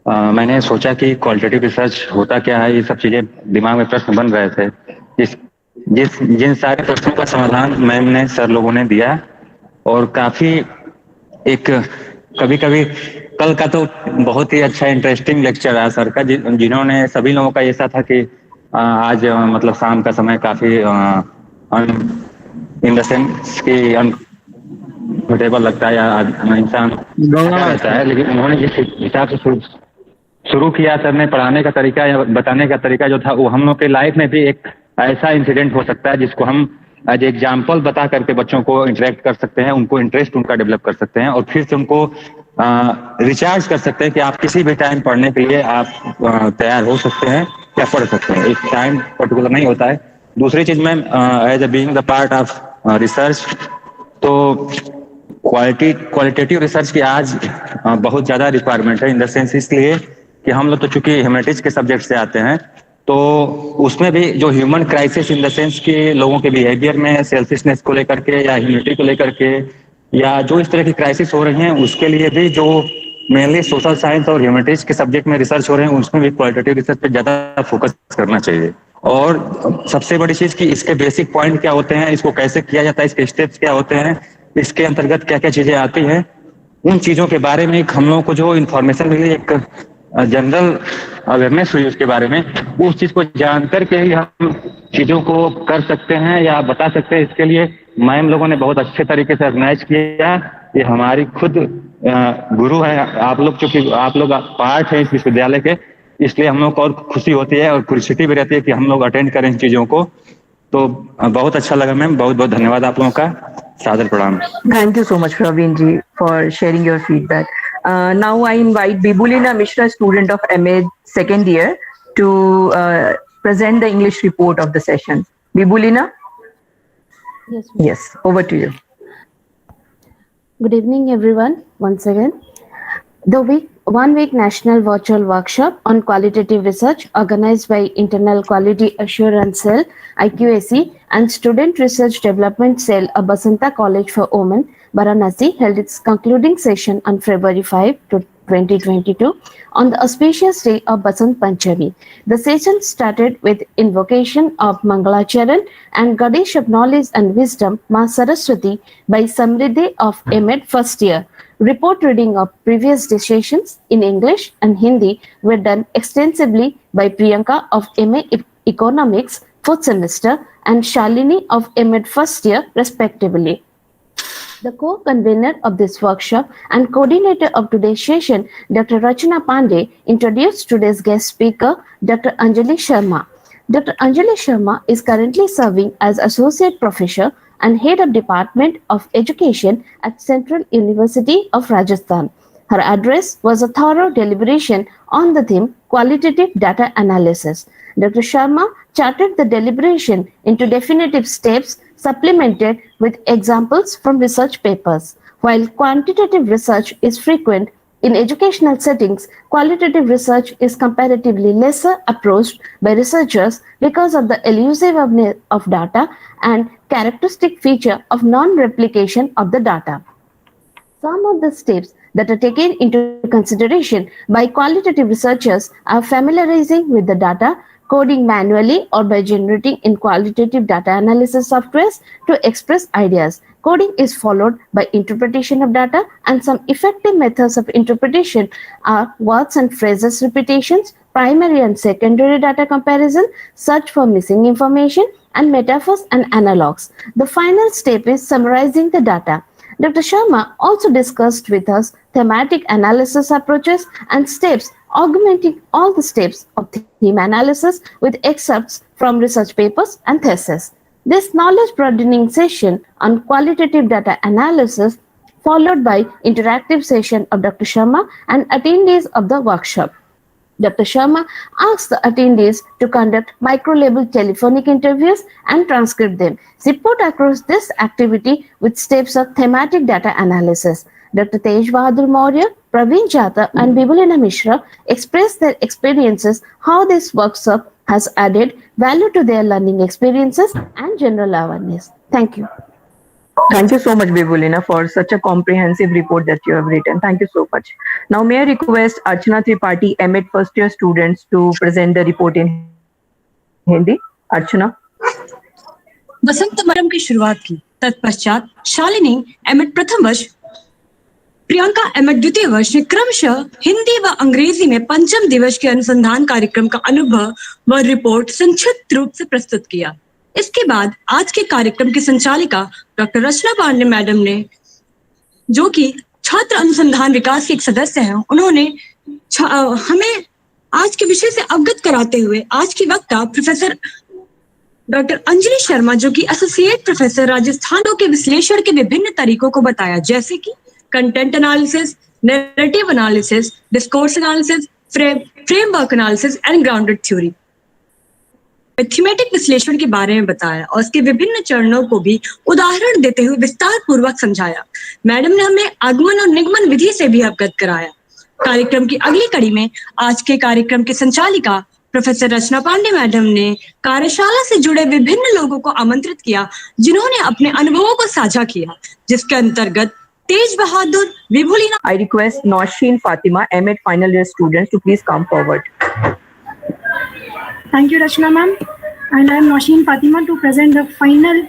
मैंने सोचा कि क्वालिटेटिव रिसर्च होता क्या है। ये सब चीजें दिमाग में प्रश्न बन रहे थे। जिन सारे प्रश्नों का समाधान मैम ने, सर लोगों ने दिया, और काफी एक कभी कल का तो बहुत ही अच्छा इंटरेस्टिंग लेक्चर रहा सर का, जिन्होंने सभी लोगों का ऐसा था कि आज मतलब शाम का समय काफी इन द सेंस कि अनकंफर्टेबल लगता है या इंसान रहता है, लेकिन उन्होंने जिस हिसाब से शुरू किया सर ने, पढ़ाने का तरीका या बताने का तरीका जो था, वो हम लोग के लाइफ में भी एक ऐसा इंसिडेंट हो सकता है जिसको हम एज एग्जाम्पल बता करके बच्चों को इंटरेक्ट कर सकते हैं, उनको इंटरेस्ट उनका डेवलप कर सकते हैं, और फिर से उनको रिचार्ज कर सकते हैं कि आप किसी भी टाइम पढ़ने के लिए आप तैयार हो सकते हैं या पढ़ सकते हैं। एक टाइम पर्टिकुलर नहीं होता है। दूसरी चीज में as a being the part of research, तो क्वालिटेटिव रिसर्च की आज बहुत ज्यादा रिक्वायरमेंट है, इन द सेंस इसलिए कि हम लोग तो चूंकि ह्यूमैनिटीज के सब्जेक्ट से आते हैं, तो उसमें भी जो human crisis in the sense कि लोगों के बिहेवियर में सेल्फिशनेस को लेकर के या ह्यूमैनिटी को लेकर के, या जो इस तरह की क्राइसिस हो रही हैं, उसके लिए भी जो मेनली सोशल साइंस और ह्यूमैनिटीज के सब्जेक्ट में रिसर्च हो रहे हैं, उसमें भी क्वालिटेटिव रिसर्च पे ज्यादा फोकस करना चाहिए। और सबसे बड़ी चीज कि इसके बेसिक पॉइंट क्या होते हैं, इसको कैसे किया जाता है, इसके स्टेप्स क्या होते हैं, इसके अंतर्गत क्या क्या चीजें आती हैं, उन चीजों के बारे में हम लोगों को जो इन्फॉर्मेशन मिली, एक जनरल अवेयरनेस हुई उसके बारे में, उस चीज को जानकर के ही हम चीजों को कर सकते हैं या बता सकते हैं। इसके लिए मैम लोगों ने बहुत अच्छे तरीके से ऑर्गेनाइज किया। ये हमारी खुद गुरु है आप लोग, चूंकि आप लोग पार्ट है इस विश्वविद्यालय के, इसलिए हम लोग को और खुशी होती है और क्यूरियोसिटी भी रहती है कि हम लोग अटेंड करें इन चीजों को। तो बहुत अच्छा लगा मैम, बहुत बहुत धन्यवाद आप लोगों का, सादर प्रणाम। Thank you so much, Praveen ji, for sharing your feedback. Now I invite Bibulina Mishra, student of MA second year, to present the English report of the session. Bibulina? Yes, ma'am. Yes, over to you. Good evening, everyone. Once again, the 1 week national virtual workshop on qualitative research organized by Internal Quality Assurance Cell (IQAC) and Student Research Development Cell of Vasanta College for Women, Varanasi, held its concluding session on February 5, 2022, on the auspicious day of Basant Panchami. The session started with invocation of Mangalacharan and Goddess of Knowledge and Wisdom, Ma Saraswati, by Samriddhi of MEd first year. Report reading of previous sessions in English and Hindi were done extensively by Priyanka of MA Economics 4th semester and Shalini of MEd first year respectively. The co-convener of this workshop and coordinator of today's session, Dr. Rachna Pandey, introduced today's guest speaker, Dr. Anjali Sharma. Dr. Anjali Sharma is currently serving as Associate Professor and Head of Department of Education at Central University of Rajasthan. Her address was a thorough deliberation on the theme Qualitative Data Analysis. Dr. Sharma charted the deliberation into definitive steps supplemented with examples from research papers. While quantitative research is frequent in educational settings, qualitative research is comparatively lesser approached by researchers because of the elusiveness of data and characteristic feature of non-replication of the data. Some of the steps that are taken into consideration by qualitative researchers are familiarizing with the data, coding manually or by generating in qualitative data analysis softwares to express ideas. Coding is followed by interpretation of data, and some effective methods of interpretation are words and phrases repetitions, primary and secondary data comparison, search for missing information, and metaphors and analogs. The final step is summarizing the data. Dr. Sharma also discussed with us thematic analysis approaches and steps, augmenting all the steps of theme analysis with excerpts from research papers and theses. This knowledge broadening session on qualitative data analysis followed by interactive session of Dr. Sharma and attendees of the workshop. Dr. Sharma asked the attendees to conduct micro-label telephonic interviews and transcribe them. Report across this activity with steps of thematic data analysis. Dr. Tej Bahadur Maurya, Praveen Jata, and Bibulina Mishra expressed their experiences, how this workshop has added value to their learning experiences and general awareness. Thank you. Thank you so much, Bibulina, for such a comprehensive report that you have written. Thank you so much. Now, may I request Archana Tripathi, MEd first year students, to present the report in Hindi? Archana. बसंत मरम की शुरुआत की, तत्पश्चात Shalini MEd प्रथम वर्ष, Priyanka MEd द्वितीय वर्ष ने क्रमशः हिंदी व अंग्रेजी में पंचम दिवस के अनुसंधान कार्यक्रम का अनुभव व रिपोर्ट संक्षिप्त रूप से प्रस्तुत किया। इसके बाद आज के कार्यक्रम की संचालिका डॉक्टर रचना पांडे मैडम ने, जो कि छात्र अनुसंधान विकास के एक सदस्य हैं, उन्होंने हमें आज के विषय से अवगत कराते हुए आज की वक्ता प्रोफेसर डॉक्टर अंजलि शर्मा, जो कि एसोसिएट प्रोफेसर राजस्थानों के विश्लेषण के विभिन्न तरीकों को बताया, जैसे कि content analysis, narrative analysis, discourse analysis, framework analysis and grounded theory. Thematic विश्लेषण के बारे में बताया और उसके विभिन्न चरणों को भी उदाहरण देते हुए विस्तार पूर्वक समझाया। मैडम ने हमें आगमन और निगमन विधि से भी अवगत कराया। कार्यक्रम की अगली कड़ी में आज के कार्यक्रम के संचालिका प्रोफेसर रचना पांडे मैडम ने कार्यशाला से जुड़े विभिन्न लोगों को आमंत्रित किया, जिन्होंने अपने अनुभवों को साझा किया, जिसके अंतर्गत तेज बहादुर, विभुलिना। I request Nausheen Fatima, MEd final year students, to please come forward. Thank you, Rachna ma'am. And I am Nosheen Fatima to present the final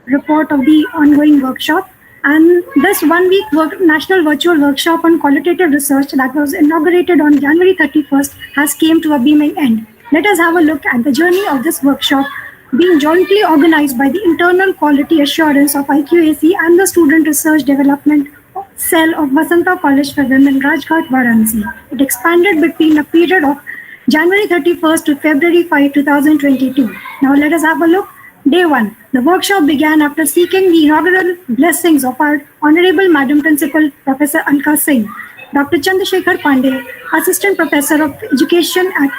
report of the ongoing workshop. And this 1 week national virtual workshop on qualitative research that was inaugurated on January 31st has came to a beaming end. Let us have a look at the journey of this workshop being jointly organized by the Internal Quality Assurance of IQAC and the Student Research Development Cell of Vasanta College for Women, Rajghat, Varanasi. It expanded between a period of January 31st to February 5, 2022. Now let us have a look. Day 1. The workshop began after seeking the inaugural blessings of our Honorable Madam Principal, Professor Alka Singh. Dr. Chandrasekhar Pandey, Assistant Professor of Education at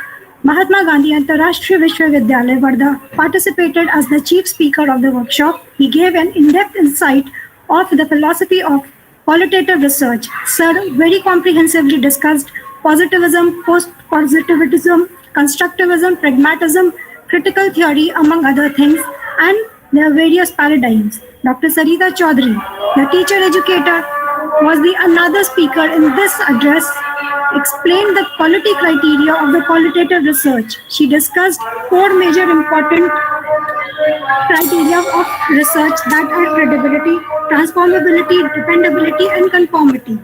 Mahatma Gandhi Antarashtriya Vishwavidyalaya, Wardha, participated as the chief speaker of the workshop. He gave an in-depth insight of the philosophy of qualitative research. Sir very comprehensively discussed positivism, post-positivism, constructivism, pragmatism, critical theory, among other things, and their various paradigms. Dr. Sarita Chaudhary, the teacher educator, was the another speaker in this address, explained the quality criteria of the qualitative research. She discussed 4 major important criteria of research that are credibility, transformability, dependability, and conformity.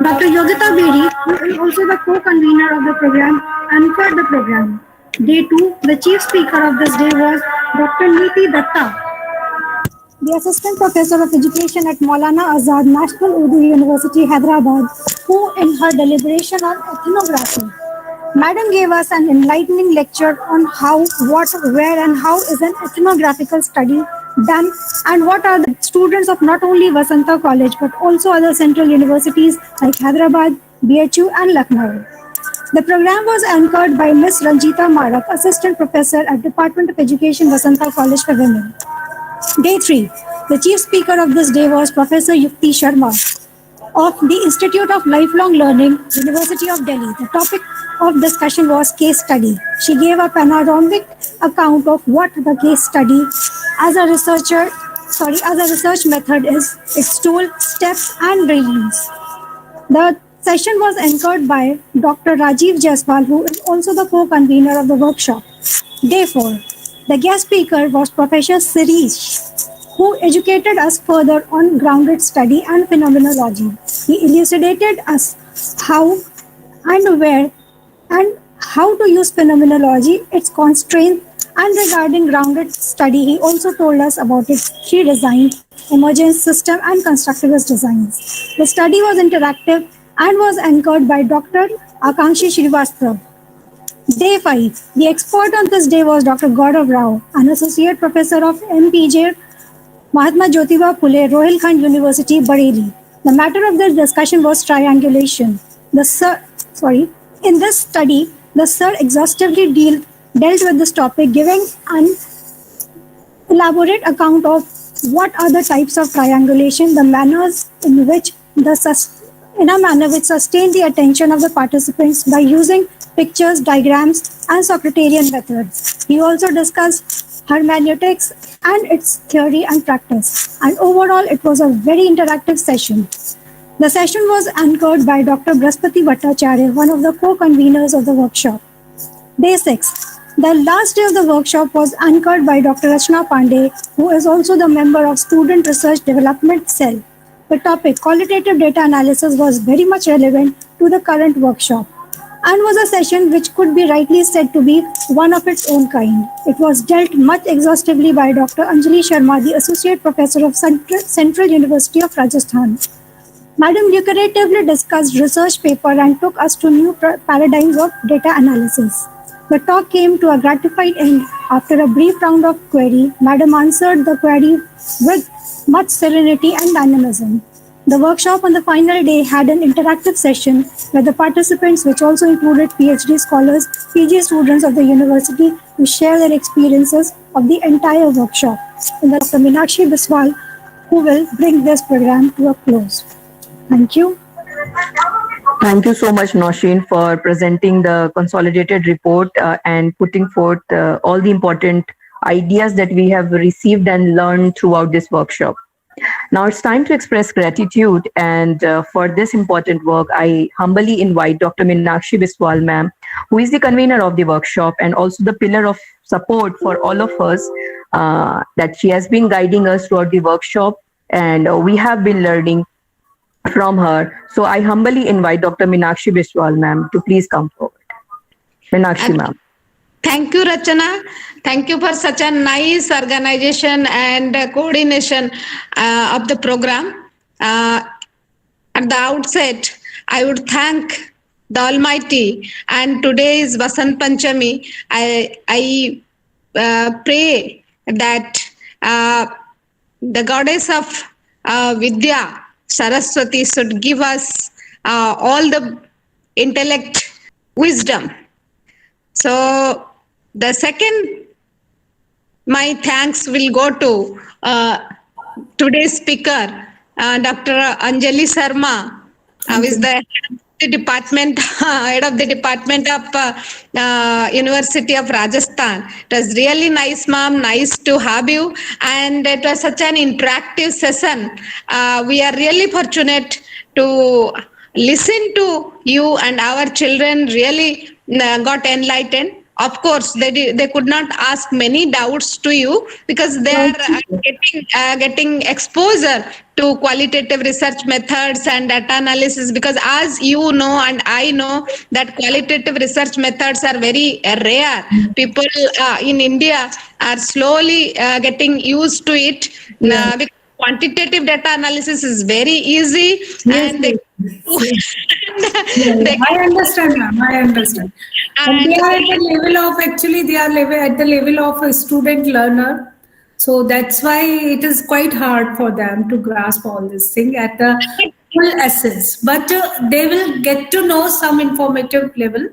Dr. Yogita Bedi, who is also the co-convener of the program, anchored the program. Day 2, the chief speaker of this day was Dr. Neeti Datta, the Assistant Professor of Education at Maulana Azad National Urdu University, Hyderabad, who in her deliberation on ethnography, Madam gave us an enlightening lecture on how, what, where and how is an ethnographical study done and what are the students of not only Vasanta College but also other central universities like Hyderabad, BHU and Lucknow. The program was anchored by Ms. Ranjita Marak, Assistant Professor at Department of Education, Vasanta College for Women. Day 3. The chief speaker of this day was Professor Yukti Sharma of the Institute of Lifelong Learning, University of Delhi. The topic of discussion was case study. She gave a panoramic account of what the case study as a research method is, its tool, steps and reasons. The session was anchored by Dr. Rajiv Jaiswal, who is also the co-convener of the workshop. Day 4. The guest speaker was Professor Sirish, who educated us further on grounded study and phenomenology. He elucidated us how and where and how to use phenomenology, its constraints, and regarding grounded study, he also told us about its she designed, emergent system and constructivist designs. The study was interactive and was anchored by Dr. Akankshi Srivastava. Day 5. The expert on this day was Dr. Gaurav Rao, an associate professor of MPJ Mahatma Jyotiba Phule, Rohilkhand University, Bareilly. The matter of this discussion was triangulation. In this study, the sir exhaustively dealt with this topic, giving an elaborate account of what are the types of triangulation, the manners in which in a manner which sustained the attention of the participants by using pictures, diagrams, and Socraterian methods. He also discussed hermeneutics and its theory and practice. And overall, it was a very interactive session. The session was anchored by Dr. Braspati Bhattacharya, one of the co-conveners of the workshop. Day 6. The last day of the workshop was anchored by Dr. Rachna Pandey, who is also the member of Student Research Development Cell. The topic, qualitative data analysis, was very much relevant to the current workshop and was a session which could be rightly said to be one of its own kind. It was dealt much exhaustively by Dr. Anjali Sharma, the Associate Professor of Central University of Rajasthan. Madam lucratively discussed research paper and took us to new paradigms of data analysis. The talk came to a gratified end after a brief round of query. Madam answered the query with much serenity and dynamism. The workshop on the final day had an interactive session where the participants, which also included PhD scholars, PG students of the university, to share their experiences of the entire workshop. And Dr. Meenakshi Biswal, who will bring this program to a close. Thank you. Thank you so much, Nosheen, for presenting the consolidated report and putting forth all the important ideas that we have received and learned throughout this workshop. Now it's time to express gratitude, and for this important work, I humbly invite Dr. Meenakshi Biswal ma'am who is the convener of the workshop and also the pillar of support for all of us, that she has been guiding us throughout the workshop, and we have been learning from her. So I humbly invite Dr. Meenakshi Biswal ma'am to please come forward. Meenakshi ma'am. Thank you, Rachana. Thank you for such a nice organization and coordination of the program. At the outset, I would thank the Almighty, and today is Vasant Panchami. I pray that the goddess of Vidya, Saraswati, should give us all the intellect, wisdom. So the second, my thanks will go to today's speaker, Dr. Anjali Sharma, who is the head of the department of University of Rajasthan. It was really nice, ma'am. Nice to have you, and it was such an interactive session. We are really fortunate to listen to you, and our children really got enlightened. Of course, they could not ask many doubts to you because they are getting exposure to qualitative research methods and data analysis, because as you know and I know that qualitative research methods are very rare. People in India are slowly getting used to it. Because quantitative data analysis is very easy, and they I understand, ma'am. I understand. And they are at the level of, actually, they are at the level of a student learner. So that's why it is quite hard for them to grasp all this thing at the full essence. But they will get to know some informative level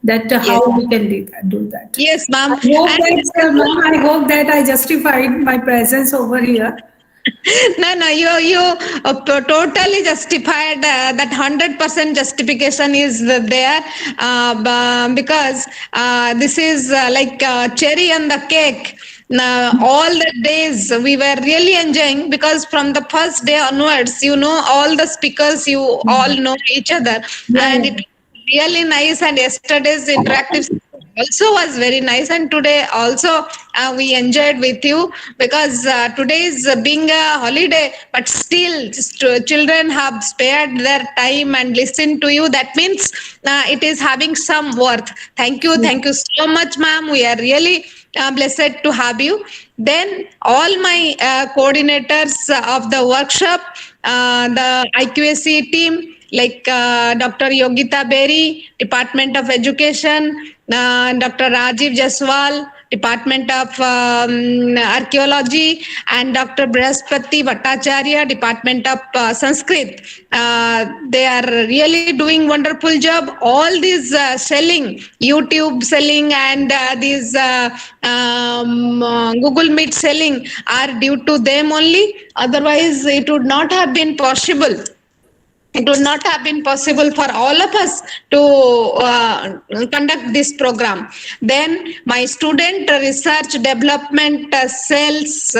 that how we can do that. Yes, ma'am. I hope that I justified my presence over here. No, you totally justified. That 100% justification is there, because this is like cherry on the cake. All the days we were really enjoying, because from the first day onwards, you know, all the speakers, you all know each other, and it was really nice. And yesterday's interactive also was very nice, and today also we enjoyed with you, because today is being a holiday, but still children have spared their time and listened to you. That means it is having some worth. Thank you so much, ma'am. We are really blessed to have you. Then all my coordinators of the workshop, the IQAC team, like Dr. Yogita Berry, Department of Education, Dr. Rajiv Jaswal, Department of Archaeology, and Dr. Brihaspati Bhattacharya, Department of Sanskrit. They are really doing wonderful job. All these selling, YouTube selling, and these Google Meet selling are due to them only. Otherwise, it would not have been possible. It would not have been possible for all of us to conduct this program. Then my student research development cells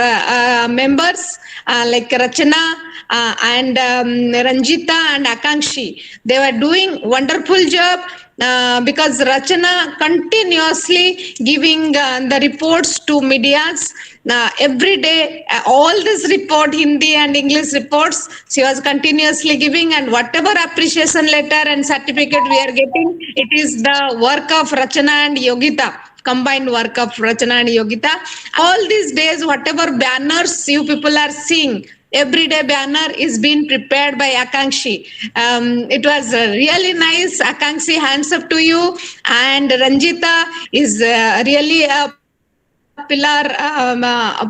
members like Rachana and Ranjita and Akankshi, they were doing wonderful job. Because Rachana continuously giving the reports to medias every day, all this report, Hindi and English reports, she was continuously giving, and whatever appreciation letter and certificate we are getting, it is the work of Rachana and Yogita. Combined work of Rachana and Yogita. All these days, whatever banners you people are seeing, everyday banner is being prepared by Akankshi. It was really nice. Akankshi, hands up to you. And Ranjita is really a pillar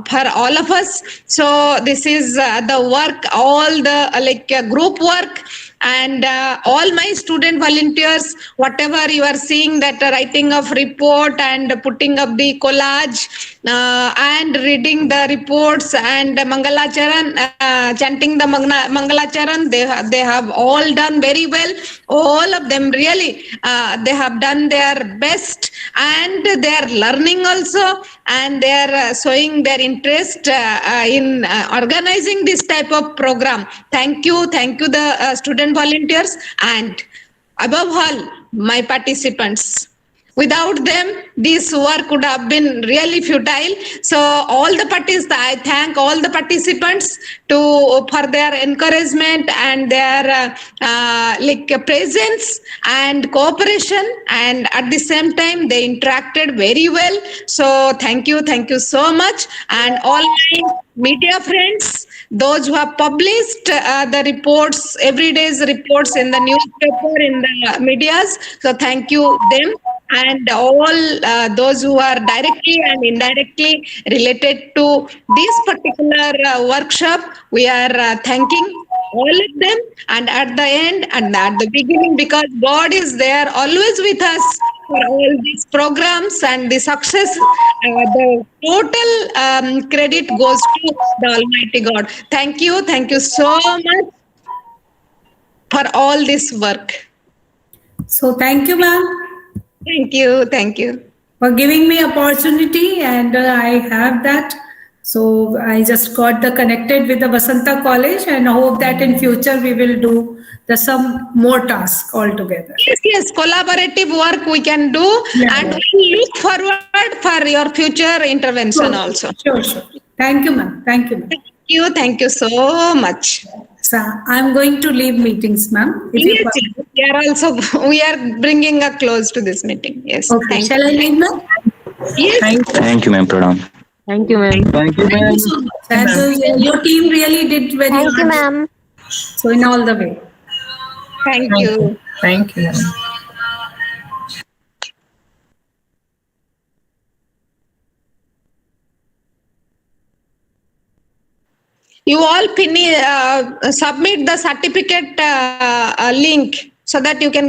for all of us. So this is the work, all the group work. And all my student volunteers, whatever you are seeing, that writing of report and putting up the collage and reading the reports and Mangalacharan, chanting the Mangalacharan, they have all done very well. All of them really, they have done their best, and they are learning also, and they are showing their interest in organizing this type of program. Thank you the student volunteers. And above all, my participants. Without them, this work would have been really futile. So I thank all the participants for their encouragement and their presence and cooperation. And at the same time, they interacted very well. So thank you so much. And all my media friends, those who have published the reports, everyday's reports in the newspaper, in the medias. So thank you them. And all those who are directly and indirectly related to this particular workshop, we are thanking all of them. And at the end and at the beginning, because God is there always with us for all these programs and the success, the total credit goes to the Almighty God. Thank you so much for all this work. So thank you, ma'am. Thank you. For giving me opportunity, and I have that. So I just got connected with the Vasanta College, and hope that in future we will do some more tasks altogether. Yes, collaborative work we can do, and we look forward for your future intervention also. Sure. Thank you, ma'am. Thank you so much. So I'm going to leave meetings, ma'am. Yes, we are bringing a close to this meeting. Yes. Okay. Shall I leave, ma'am? Yes. Thank you, ma'am. Pranam. Thank you, ma'am. Thank you, ma'am. And your team really did very Thank you, hard. ma'am. So in all the way. Thank you. Thank you. You all submit the certificate link so that you can